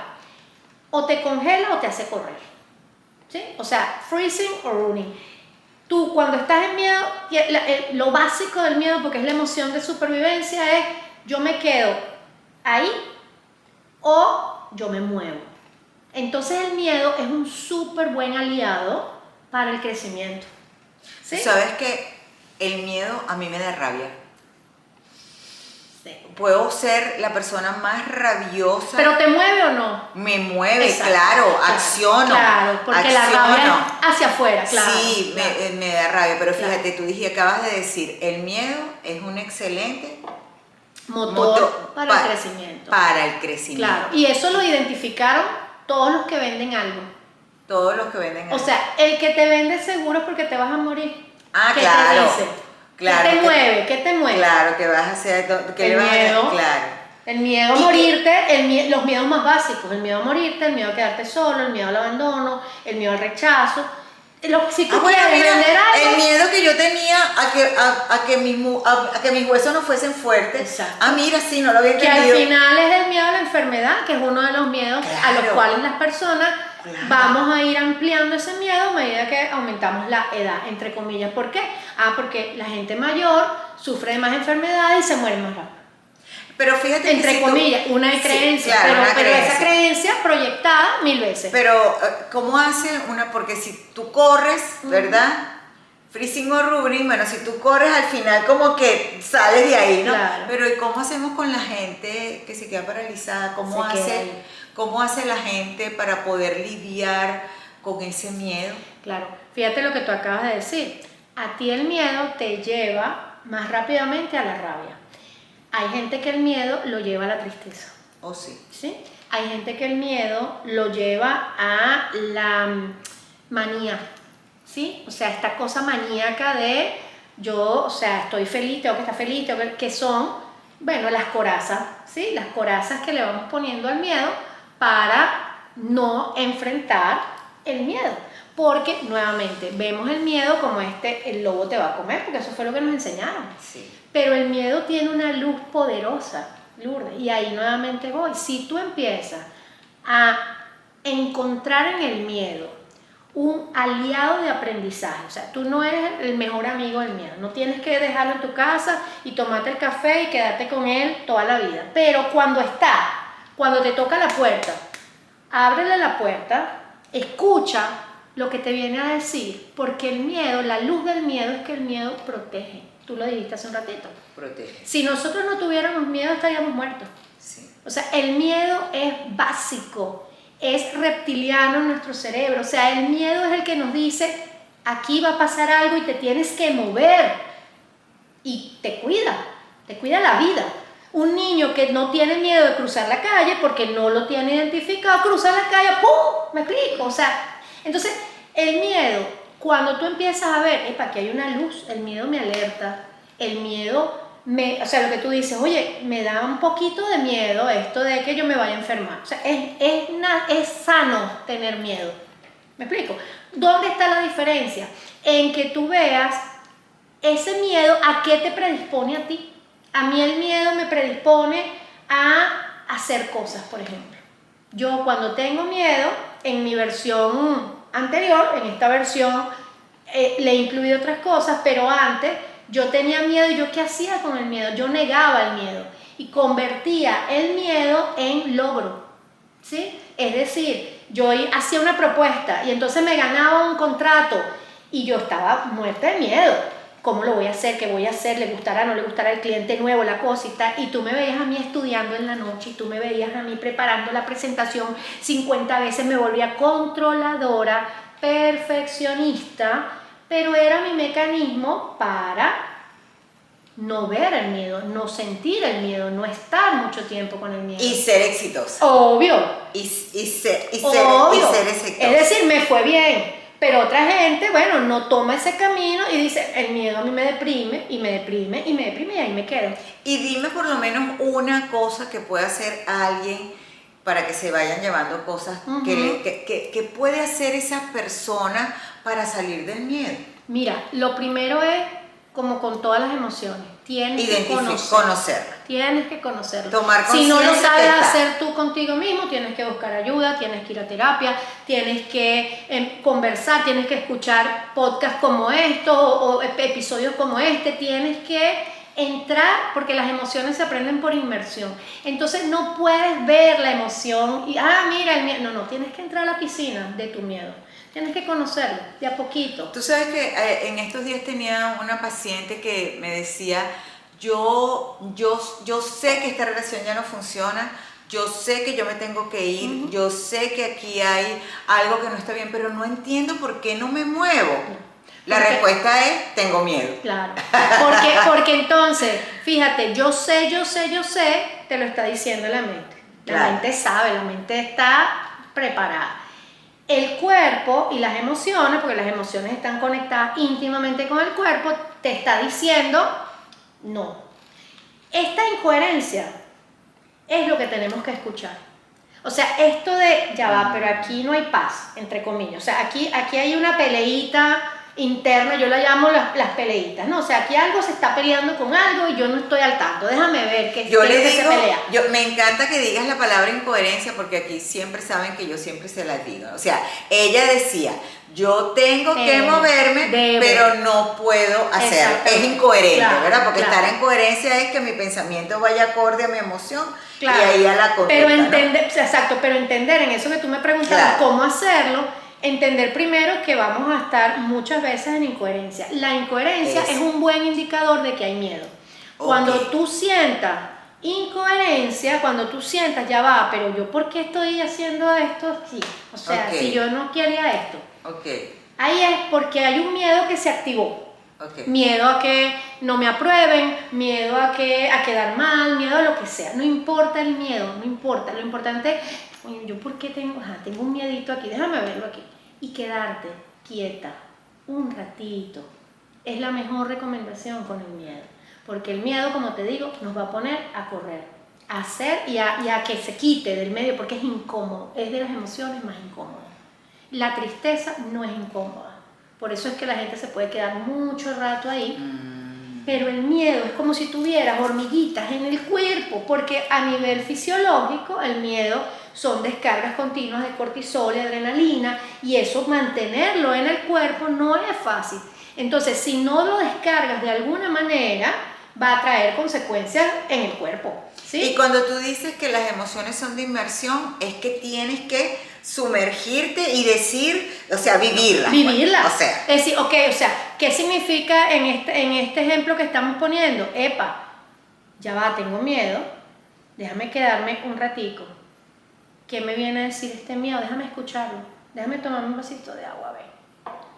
O te congela o te hace correr. ¿Sí? O sea, freezing o running. Tú cuando estás en miedo, lo básico del miedo, porque es la emoción de supervivencia, es yo me quedo ahí o yo me muevo. Entonces el miedo es un súper buen aliado para el crecimiento. ¿Sí? ¿Sabes que el miedo a mí me da rabia? Sí. Puedo ser la persona más rabiosa. ¿Pero te mueve o no? Me mueve, Exacto, claro, acciono. Claro, porque la rabia es hacia afuera, claro. Sí, claro. Me da rabia, pero fíjate, Claro. tú acabas de decir, el miedo es un excelente motor para el crecimiento. Para el crecimiento. Claro, y eso lo identificaron todos los que venden algo. Todos los que venden algo. O sea, el que te vende seguro porque te vas a morir. ¿Qué claro. Te dice? Claro. ¿Qué te mueve? ¿Qué te mueve? Claro, que vas a hacer, que le vas miedo, a claro. El miedo a morirte, los miedos más básicos, el miedo a morirte, el miedo a quedarte solo, el miedo al abandono, el miedo al rechazo. Si tú quieres vender algo, el miedo que yo tenía a que mis huesos no fuesen fuertes. Exacto. Mira, sí, no lo había entendido. Que al final es el miedo a la enfermedad, que es uno de los miedos a los cuales las personas vamos a ir ampliando ese miedo a medida que aumentamos la edad, entre comillas. ¿Por qué? Porque la gente mayor sufre de más enfermedades y se muere más rápido. Pero fíjate entre que comillas, una creencia, claro, pero esa creencia proyectada 1000 veces. Pero, ¿cómo hace una? Porque si tú corres, ¿verdad? Freezing o running, bueno, si tú corres al final como que sales de ahí, ¿no? Claro. Pero ¿y cómo hacemos con la gente que se queda paralizada? ¿Cómo hace la gente para poder lidiar con ese miedo? Claro, fíjate lo que tú acabas de decir. A ti el miedo te lleva más rápidamente a la rabia. Hay gente que el miedo lo lleva a la tristeza. Oh, sí. ¿Sí? Hay gente que el miedo lo lleva a la manía. ¿Sí? O sea, esta cosa maníaca de yo, o sea, estoy feliz, tengo que estar feliz, que son, bueno, las corazas. ¿Sí? Las corazas que le vamos poniendo al miedo para no enfrentar el miedo. Porque, nuevamente, vemos el miedo como el lobo te va a comer, porque eso fue lo que nos enseñaron. Sí. Pero el miedo tiene una luz poderosa, Lourdes, y ahí nuevamente voy. Si tú empiezas a encontrar en el miedo un aliado de aprendizaje, o sea, tú no eres el mejor amigo del miedo, no tienes que dejarlo en tu casa y tomarte el café y quedarte con él toda la vida, pero cuando te toca la puerta, ábrele la puerta, escucha lo que te viene a decir, porque el miedo, la luz del miedo es que el miedo protege. Tú lo dijiste hace un ratito. Protege. Si nosotros no tuviéramos miedo, estaríamos muertos. Sí. O sea, el miedo es básico, es reptiliano en nuestro cerebro. O sea, el miedo es el que nos dice, aquí va a pasar algo y te tienes que mover. Y te cuida la vida. Un niño que no tiene miedo de cruzar la calle porque no lo tiene identificado, cruza la calle, ¡pum! ¿Me explico? O sea, entonces, el miedo, cuando tú empiezas a ver, aquí hay una luz, el miedo me alerta, el miedo o sea, lo que tú dices, oye, me da un poquito de miedo esto de que yo me vaya a enfermar. O sea, es sano tener miedo. ¿Me explico? ¿Dónde está la diferencia? En que tú veas ese miedo, ¿a qué te predispone a ti? A mí el miedo me predispone a hacer cosas, por ejemplo. Yo cuando tengo miedo, en mi versión anterior, en esta versión, le he incluido otras cosas, pero antes yo tenía miedo y yo ¿qué hacía con el miedo? Yo negaba el miedo y convertía el miedo en logro, ¿sí? Es decir, yo hacía una propuesta y entonces me ganaba un contrato y yo estaba muerta de miedo. ¿Cómo lo voy a hacer? ¿Qué voy a hacer? ¿Le gustará? ¿No le gustará el cliente nuevo? La cosita. Y tú me veías a mí estudiando en la noche y tú me veías a mí preparando la presentación 50 veces. Me volvía controladora, perfeccionista, pero era mi mecanismo para no ver el miedo, no sentir el miedo, no estar mucho tiempo con el miedo. Y ser exitosa. Obvio. Y ser Obvio. exitosa. Es decir, me fue bien. Pero otra gente, bueno, no toma ese camino y dice, el miedo a mí me deprime, y me deprime, y me deprime, y ahí me quedo. Y dime por lo menos una cosa que pueda hacer alguien para que se vayan llevando cosas que puede hacer esa persona para salir del miedo. Mira, lo primero es, como con todas las emociones, tienes que conocerla. Tienes que conocerlo. Tomar si no lo conciencia sabes que está. hacer tú contigo mismo, tienes que buscar ayuda, tienes que ir a terapia, tienes que conversar, tienes que escuchar podcasts como estos o episodios como este, tienes que entrar, porque las emociones se aprenden por inmersión. Entonces no puedes ver la emoción y, mira el miedo. No, tienes que entrar a la piscina de tu miedo. Tienes que conocerlo de a poquito. Tú sabes que en estos días tenía una paciente que me decía, yo sé que esta relación ya no funciona, yo sé que yo me tengo que ir, yo sé que aquí hay algo que no está bien, pero no entiendo por qué no me muevo. La respuesta es, tengo miedo. Claro, porque entonces, fíjate, yo sé, te lo está diciendo la mente. La mente sabe, la mente está preparada. El cuerpo y las emociones, porque las emociones están conectadas íntimamente con el cuerpo, te está diciendo no. Esta incoherencia es lo que tenemos que escuchar. O sea, esto de, ya va, pero aquí no hay paz, entre comillas. O sea, aquí hay una peleita interna, yo la llamo las peleitas, ¿no? O sea, aquí algo se está peleando con algo y yo no estoy al tanto. Déjame ver qué es lo que se pelea. Me encanta que digas la palabra incoherencia porque aquí siempre saben que yo siempre se las digo. O sea, ella decía, yo tengo que moverme, pero no puedo hacerlo. Es incoherente, claro, ¿verdad? Porque estar en coherencia es que mi pensamiento vaya acorde a mi emoción, claro, y ahí a la conducta, pero entender, ¿no? Exacto, pero entender en eso que tú me preguntabas, claro, cómo hacerlo. Entender primero que vamos a estar muchas veces en incoherencia. La incoherencia es un buen indicador de que hay miedo. Cuando tú sientas incoherencia, cuando tú sientas, ya va, pero yo ¿por qué estoy haciendo esto? Sí. O sea, si yo no quería esto. Ahí es porque hay un miedo que se activó. Miedo a que no me aprueben, miedo a quedar mal, miedo a lo que sea. No importa el miedo, no importa. Lo importante es, yo ¿por qué tengo un miedito aquí? Déjame verlo aquí. Y quedarte quieta un ratito es la mejor recomendación con el miedo, porque el miedo, como te digo, nos va a poner a correr, a hacer y a que se quite del medio, porque es incómodo, es de las emociones más incómodas. La tristeza no es incómoda, por eso es que la gente se puede quedar mucho rato ahí, pero el miedo es como si tuvieras hormiguitas en el cuerpo, porque a nivel fisiológico el miedo son descargas continuas de cortisol y adrenalina, y eso mantenerlo en el cuerpo no es fácil. Entonces, si no lo descargas de alguna manera, va a traer consecuencias en el cuerpo, ¿sí? Y cuando tú dices que las emociones son de inmersión, es que tienes que sumergirte y decir, o sea, vivirlas. Vivirlas. O sea. Es decir, ¿qué significa en este ejemplo que estamos poniendo? Epa, ya va, tengo miedo, déjame quedarme un ratico. ¿Qué me viene a decir este miedo? Déjame escucharlo, déjame tomarme un vasito de agua, a ver,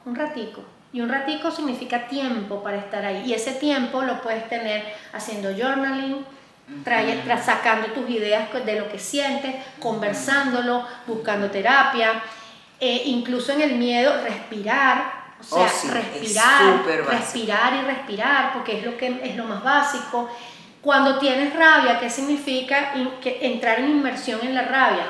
un ratico. Y un ratico significa tiempo para estar ahí. Y ese tiempo lo puedes tener haciendo journaling, sacando tus ideas de lo que sientes, conversándolo, buscando terapia, incluso en el miedo, respirar. O sea, respirar y respirar, porque es lo más básico. Cuando tienes rabia, ¿qué significa entrar en inmersión en la rabia?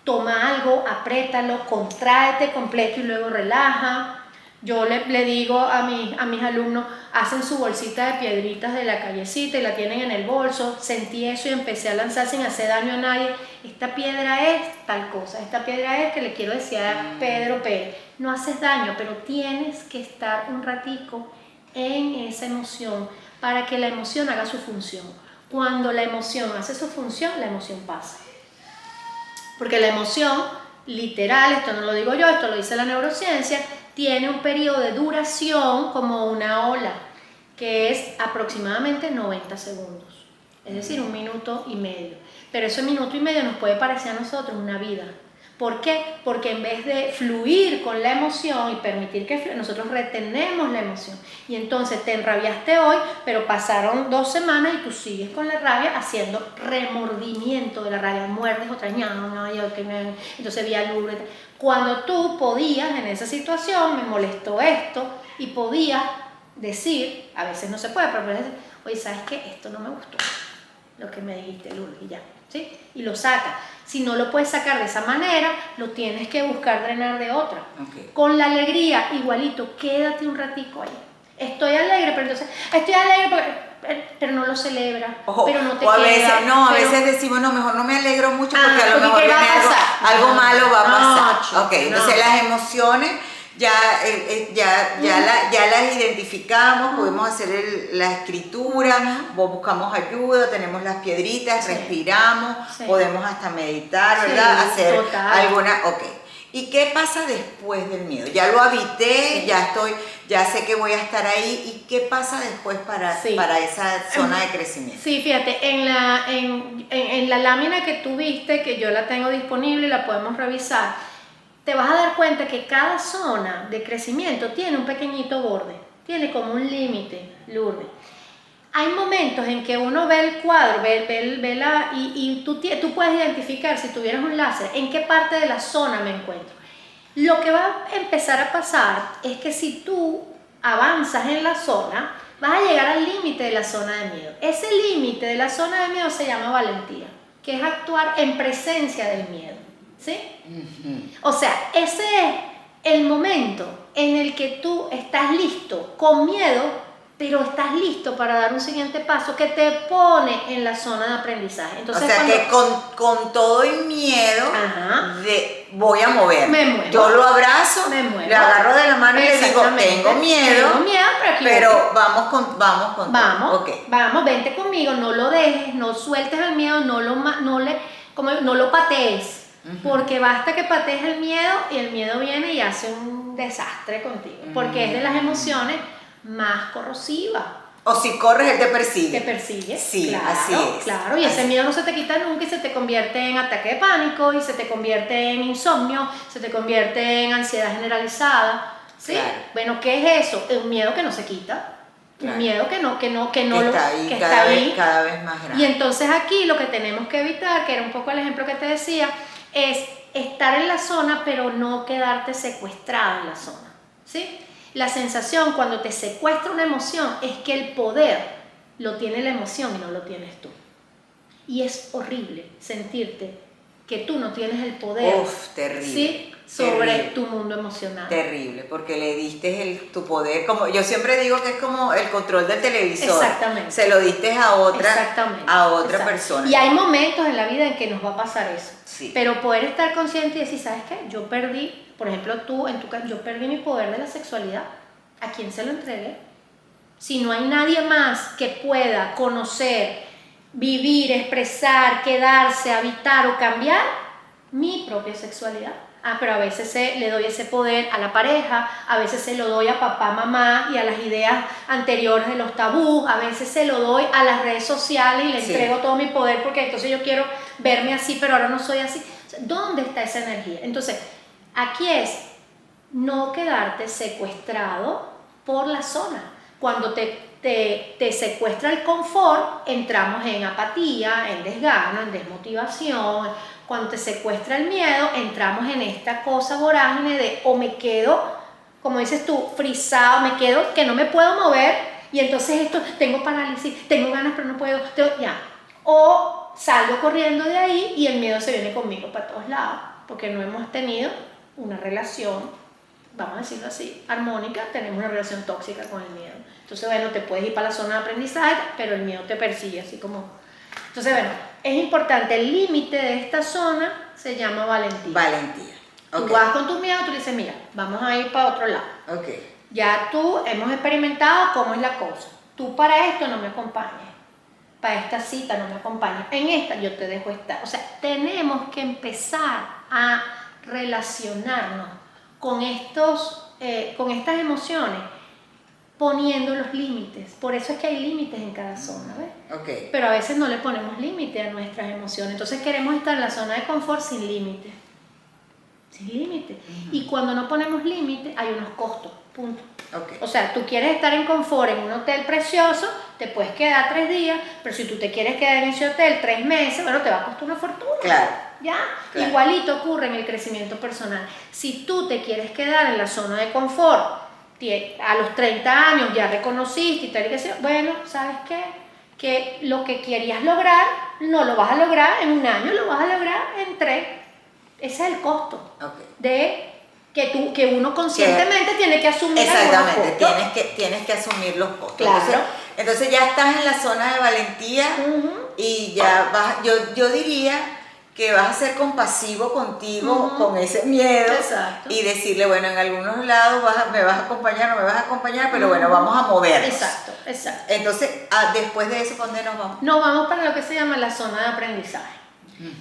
Toma algo, apriétalo, contráete completo y luego relaja. Yo le digo a mis alumnos, hacen su bolsita de piedritas de la callecita y la tienen en el bolso. Sentí eso y empecé a lanzar sin hacer daño a nadie. Esta piedra es tal cosa, esta piedra es que le quiero decir a Pedro Pérez. No haces daño, pero tienes que estar un ratico en esa emoción para que la emoción haga su función. Cuando la emoción hace su función, la emoción pasa. Porque la emoción literal, esto no lo digo yo, esto lo dice la neurociencia, tiene un periodo de duración como una ola, que es aproximadamente 90 segundos, es decir, 1 minuto y medio. Pero ese 1 minuto y medio nos puede parecer a nosotros una vida. ¿Por qué? Porque en vez de fluir con la emoción y permitir que fluya, nosotros retenemos la emoción. Y entonces te enrabiaste hoy, pero pasaron 2 semanas y tú sigues con la rabia haciendo remordimiento de la rabia. Muerdes otra entonces vía luz. Cuando tú podías en esa situación, me molestó esto, y podías decir, a veces no se puede, pero puedes decir, oye, ¿sabes qué? Esto no me gustó, lo que me dijiste, Lourdes, y ya. ¿Sí? Y lo saca. Si no lo puedes sacar de esa manera, lo tienes que buscar drenar de otra. Okay. Con la alegría, igualito, quédate un ratico ahí. Estoy alegre, pero entonces, estoy alegre, pero no lo celebra, Ojo, pero no te o a queda, veces, no, a pero, veces decimos, no, mejor no me alegro mucho porque a lo porque mejor ¿qué va a viene pasar? algo malo va a pasar. chica, Ok, entonces las emociones ya, ya las identificamos, podemos hacer la escritura, buscamos ayuda, tenemos las piedritas, Sí. respiramos, Sí. podemos hasta meditar, Sí, ¿verdad? Hacer total. alguna, ok. ¿Y qué pasa después del miedo? Ya lo habité, Sí. ya sé que voy a estar ahí. ¿Y qué pasa después para esa zona de crecimiento? Sí, fíjate, en la lámina que tú viste, que yo la tengo disponible y la podemos revisar, te vas a dar cuenta que cada zona de crecimiento tiene un pequeñito borde, tiene como un límite, Lourdes. Hay momentos en que uno ve el cuadro, y tú puedes identificar, si tuvieras un láser, en qué parte de la zona me encuentro. Lo que va a empezar a pasar es que si tú avanzas en la zona, vas a llegar al límite de la zona de miedo. Ese límite de la zona de miedo se llama valentía, que es actuar en presencia del miedo, ¿sí? O sea, ese es el momento en el que tú estás listo, con miedo, pero estás listo para dar un siguiente paso que te pone en la zona de aprendizaje. Entonces, o sea que con todo el miedo voy a mover. Me muevo. Yo lo abrazo, me muevo. le agarro de la mano y le digo, tengo miedo, pero vamos, okay. Vamos, vente conmigo, no lo dejes, no sueltes el miedo, no lo patees. Porque basta que patees el miedo y el miedo viene y hace un desastre contigo. Porque es de las emociones más corrosivas. O si corres, él te persigue. Te persigue. Sí, claro, así es. Claro, y ese miedo no se te quita nunca y se te convierte en ataque de pánico, y se te convierte en insomnio, se te convierte en ansiedad generalizada. ¿Sí? Claro. Bueno, ¿qué es eso? Es un miedo que no se quita. Claro. Un miedo que está ahí cada vez más grande. Y entonces aquí lo que tenemos que evitar, que era un poco el ejemplo que te decía, es estar en la zona pero no quedarte secuestrada en la zona, ¿sí? La sensación cuando te secuestra una emoción es que el poder lo tiene la emoción y no lo tienes tú. Y es horrible sentirte que tú no tienes el poder. Terrible. ¿Sí? Sobre tu mundo emocional. Terrible, porque le diste tu poder, como yo siempre digo que es como el control del televisor. Exactamente. Se lo diste a otra persona. Y hay momentos en la vida en que nos va a pasar eso. Sí. Pero poder estar consciente y decir, ¿sabes qué? Yo perdí, por ejemplo, tú, en tu caso, yo perdí mi poder de la sexualidad. ¿A quién se lo entregué? Si no hay nadie más que pueda conocer, vivir, expresar, quedarse, habitar o cambiar mi propia sexualidad. Pero a veces le doy ese poder a la pareja, a veces se lo doy a papá, mamá y a las ideas anteriores de los tabús, a veces se lo doy a las redes sociales y le entrego todo mi poder porque entonces yo quiero verme así, pero ahora no soy así. ¿Dónde está esa energía? Entonces, aquí es no quedarte secuestrado por la zona. Cuando te secuestra el confort, entramos en apatía, en desgano, en desmotivación. Cuando te secuestra el miedo, entramos en esta cosa vorágine de o me quedo, como dices tú, frisado, me quedo que no me puedo mover y entonces tengo parálisis, tengo ganas pero no puedo, o salgo corriendo de ahí y el miedo se viene conmigo para todos lados, porque no hemos tenido una relación, vamos a decirlo así, armónica, tenemos una relación tóxica con el miedo. Entonces, bueno, te puedes ir para la zona de aprendizaje, pero el miedo te persigue, así como... Entonces, bueno, es importante, el límite de esta zona se llama valentía. Valentía. Okay. Tú vas con tus miedos, tú dices, mira, vamos a ir para otro lado. Okay. Ya tú hemos experimentado cómo es la cosa. Tú para esto no me acompañes. Para esta cita no me acompañes. En esta yo te dejo estar. O sea, tenemos que empezar a relacionarnos con con estas emociones poniendo los límites. Por eso es que hay límites en cada zona, ¿ves? Okay. Pero a veces no le ponemos límite a nuestras emociones. Entonces queremos estar en la zona de confort sin límite. Sin límite. Y cuando no ponemos límite, hay unos costos. Punto. Okay. O sea, tú quieres estar en confort en un hotel precioso, te puedes quedar 3 días, pero si tú te quieres quedar en ese hotel 3 meses, bueno, te va a costar una fortuna. Claro. ¿Ya? Claro. Igualito ocurre en el crecimiento personal. Si tú te quieres quedar en la zona de confort, a los 30 años ya reconociste y tal y que sea, bueno, ¿sabes qué? Que lo que querías lograr, no lo vas a lograr en un año, lo vas a lograr en 3. Ese es el costo de que uno conscientemente tiene que asumir. Exactamente, tienes que asumir los costos. Claro. Entonces ya estás en la zona de valentía y ya vas, yo diría que vas a ser compasivo contigo, con ese miedo. Exacto. Y decirle, bueno, en algunos lados me vas a acompañar, no me vas a acompañar, pero bueno, vamos a movernos. Exacto. Entonces, después de eso, ¿por dónde nos vamos? Nos vamos para lo que se llama la zona de aprendizaje.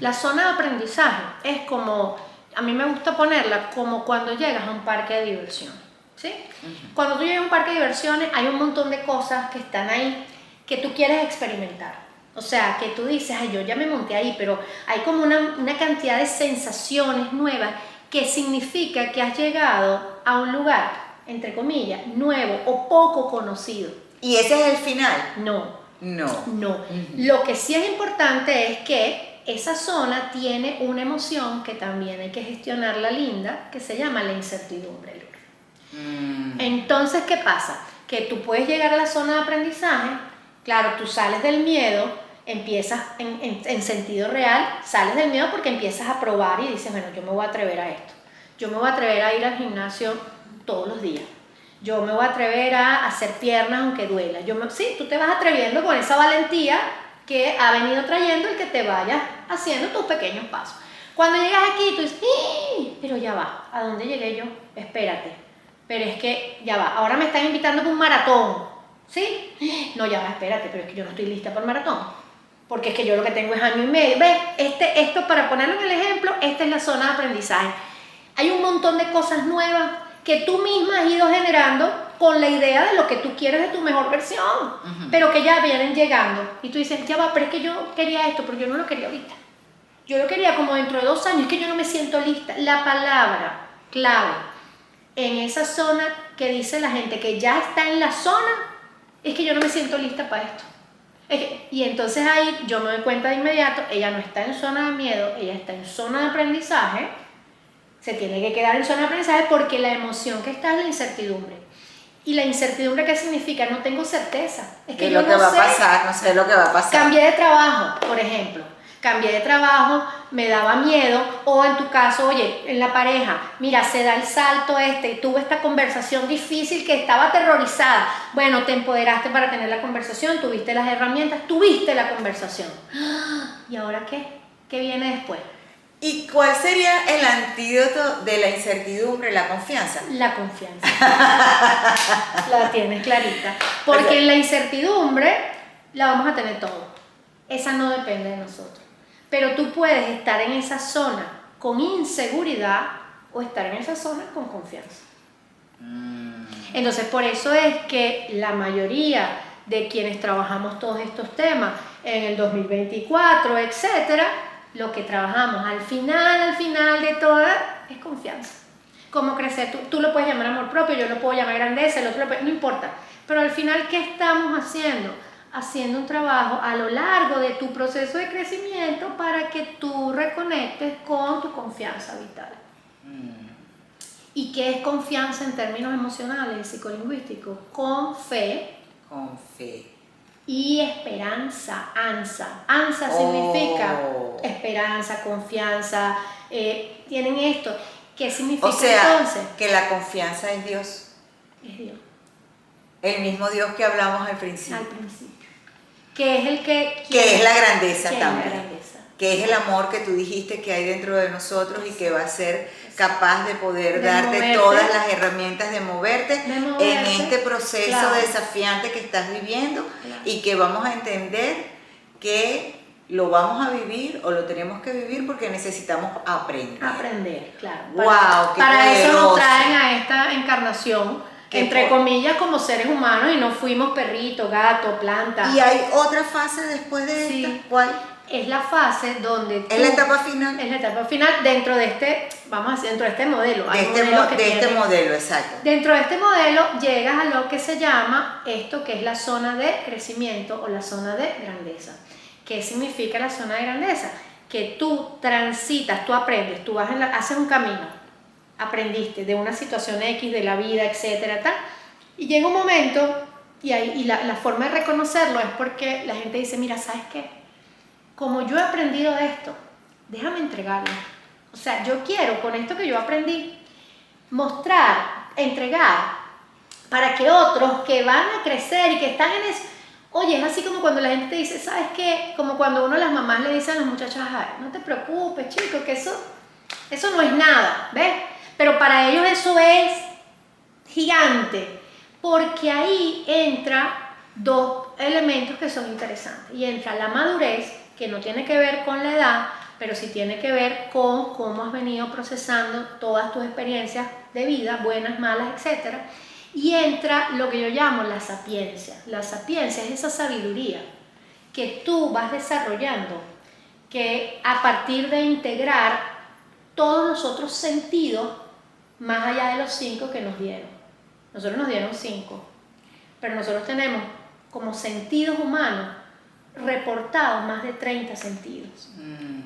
La zona de aprendizaje es como, a mí me gusta ponerla como cuando llegas a un parque de diversiones, ¿sí? Cuando tú llegas a un parque de diversiones hay un montón de cosas que están ahí que tú quieres experimentar. O sea, que tú dices, ay, yo ya me monté ahí, pero hay como una cantidad de sensaciones nuevas que significa que has llegado a un lugar, entre comillas, nuevo o poco conocido. ¿Y ese es el final? No. No. Lo que sí es importante es que esa zona tiene una emoción que también hay que gestionarla linda, que se llama la incertidumbre. Entonces, ¿qué pasa? Que tú puedes llegar a la zona de aprendizaje, claro, tú sales del miedo, empiezas en sentido real, sales del miedo porque empiezas a probar y dices, bueno, yo me voy a atrever a esto. Yo me voy a atrever a ir al gimnasio todos los días. Yo me voy a atrever a hacer piernas aunque duela. Sí, tú te vas atreviendo con esa valentía que ha venido trayendo el que te vayas haciendo tus pequeños pasos. Cuando llegas aquí, tú dices, pero ya va, ¿a dónde llegué yo? Espérate, pero es que ya va, ahora me están invitando para un maratón, ¿sí? No, ya va, espérate, pero es que yo no estoy lista para el maratón, porque es que yo lo que tengo es año y medio. ¿Ves? Esto, para ponerlo en el ejemplo, esta es la zona de aprendizaje. Hay un montón de cosas nuevas que tú misma has ido generando con la idea de lo que tú quieres de tu mejor versión, pero que ya vienen llegando. Y tú dices, ya va, pero es que yo quería esto, pero yo no lo quería ahorita. Yo lo quería como dentro de 2 años, es que yo no me siento lista. La palabra clave en esa zona que dice la gente que ya está en la zona, es que yo no me siento lista para esto. Y entonces ahí yo me doy cuenta de inmediato, ella no está en zona de miedo, ella está en zona de aprendizaje. Se tiene que quedar en zona de aprendizaje porque la emoción que está es la incertidumbre. ¿Y la incertidumbre qué significa? No tengo certeza. Es que yo no sé. No sé lo que va a pasar. Cambié de trabajo, por ejemplo. Cambié de trabajo, me daba miedo. O en tu caso, oye, en la pareja, mira, se da el salto tuve esta conversación difícil que estaba aterrorizada. Bueno, te empoderaste para tener la conversación, tuviste las herramientas, tuviste la conversación. ¿Y ahora qué? ¿Qué viene después? ¿Y cuál sería el antídoto de la incertidumbre, la confianza? La confianza. La tienes clarita. Porque en la incertidumbre la vamos a tener todo. Esa no depende de nosotros. Pero tú puedes estar en esa zona con inseguridad o estar en esa zona con confianza. Entonces, por eso es que la mayoría de quienes trabajamos todos estos temas en el 2024, etcétera, lo que trabajamos al final de todo es confianza. Cómo crecer, tú lo puedes llamar amor propio, yo lo puedo llamar grandeza, el otro no importa. Pero al final, ¿qué estamos haciendo? Haciendo un trabajo a lo largo de tu proceso de crecimiento para que tú reconectes con tu confianza vital. ¿Y qué es confianza en términos emocionales y psicolingüísticos? Con fe. Con fe. Y esperanza, ansa. Ansa significa esperanza, confianza. Tienen esto. ¿Qué significa entonces? Que la confianza en Dios. Es Dios. El mismo Dios que hablamos al principio. Al principio. Que es el que es la grandeza también. también. La grandeza. Que es el amor que tú dijiste que hay dentro de nosotros y que va a ser capaz de poder darte todas las herramientas de moverte en este proceso desafiante que estás viviendo y que vamos a entender que lo vamos a vivir o lo tenemos que vivir porque necesitamos aprender. Aprender, claro. ¡Wow! ¡Qué para eso poderoso! nos traen a esta encarnación, entre comillas, como seres humanos, y no fuimos perrito, gato, planta. ¿Y hay otra fase después de Sí. esta? ¿Cuál? Es la fase donde ¿Es la etapa final? Es la etapa final dentro de este, vamos a decir, dentro de este modelo. De Hay este, modelos que de este tienen- modelo, exacto. Dentro de este modelo llegas a lo que se llama esto que es la zona de crecimiento o la zona de grandeza. ¿Qué significa la zona de grandeza? Que tú transitas, tú aprendes, tú vas haces un camino, aprendiste de una situación X, de la vida, etcétera, tal, y llega un momento, y la forma de reconocerlo es porque la gente dice, mira, ¿sabes qué? Como yo he aprendido de esto, déjame entregarlo. O sea, yo quiero con esto que yo aprendí, mostrar, entregar, para que otros que van a crecer y que están en eso, oye, es así como cuando la gente te dice, ¿sabes qué? Como cuando uno las mamás le dicen a las muchachas, ay, no te preocupes, chico, que eso no es nada, ¿ves? Pero para ellos eso es gigante, porque ahí entra dos elementos que son interesantes, y entra la madurez, que no tiene que ver con la edad, pero sí tiene que ver con cómo has venido procesando todas tus experiencias de vida, buenas, malas, etc. Y entra lo que yo llamo la sapiencia. La sapiencia es esa sabiduría que tú vas desarrollando, que a partir de integrar todos los otros sentidos, más allá de los 5 que nos dieron. Nosotros nos dieron 5, pero nosotros tenemos como sentidos humanos reportados más de 30 sentidos.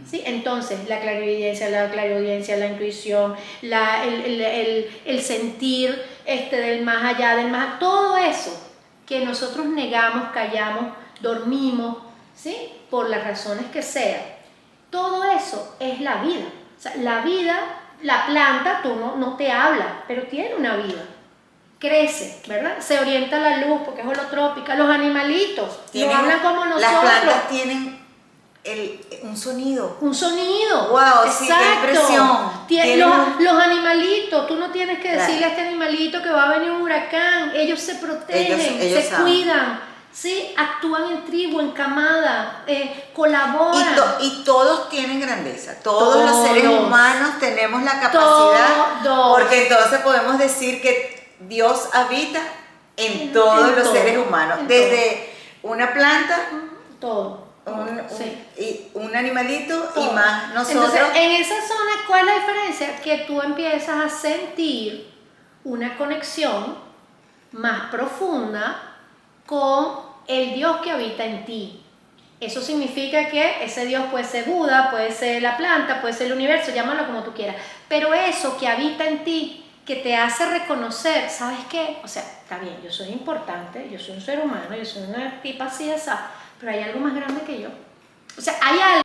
¿Sí? Entonces, la clarividencia, la intuición, el sentir del más allá, todo eso que nosotros negamos, callamos, dormimos, ¿sí? Por las razones que sean, todo eso es la vida. O sea, la vida, la planta, tú no te habla, pero tiene una vida. Crece, ¿verdad? Se orienta a la luz porque es holotrópica. Los animalitos no hablan como nosotros. Las plantas tienen un sonido. Un sonido. ¡Wow! Exacto. Sí, qué impresión. Los animalitos, tú no tienes que decirle a este animalito que va a venir un huracán. Ellos se protegen, ellos se cuidan, ¿sí? Actúan en tribu, en camada, colaboran. Y todos tienen grandeza. Todos los seres humanos tenemos la capacidad. Porque entonces podemos decir que Dios habita en todos los seres humanos, desde una planta, un animalito todo. Y más nosotros. Entonces, en esa zona, ¿cuál es la diferencia? Que tú empiezas a sentir una conexión más profunda con el Dios que habita en ti. Eso significa que ese Dios puede ser Buda, puede ser la planta, puede ser el universo, llámalo como tú quieras, pero eso que habita en ti, que te hace reconocer, ¿sabes qué? O sea, está bien, yo soy importante, yo soy un ser humano, yo soy una tipa así de esa, pero hay algo más grande que yo. O sea, hay algo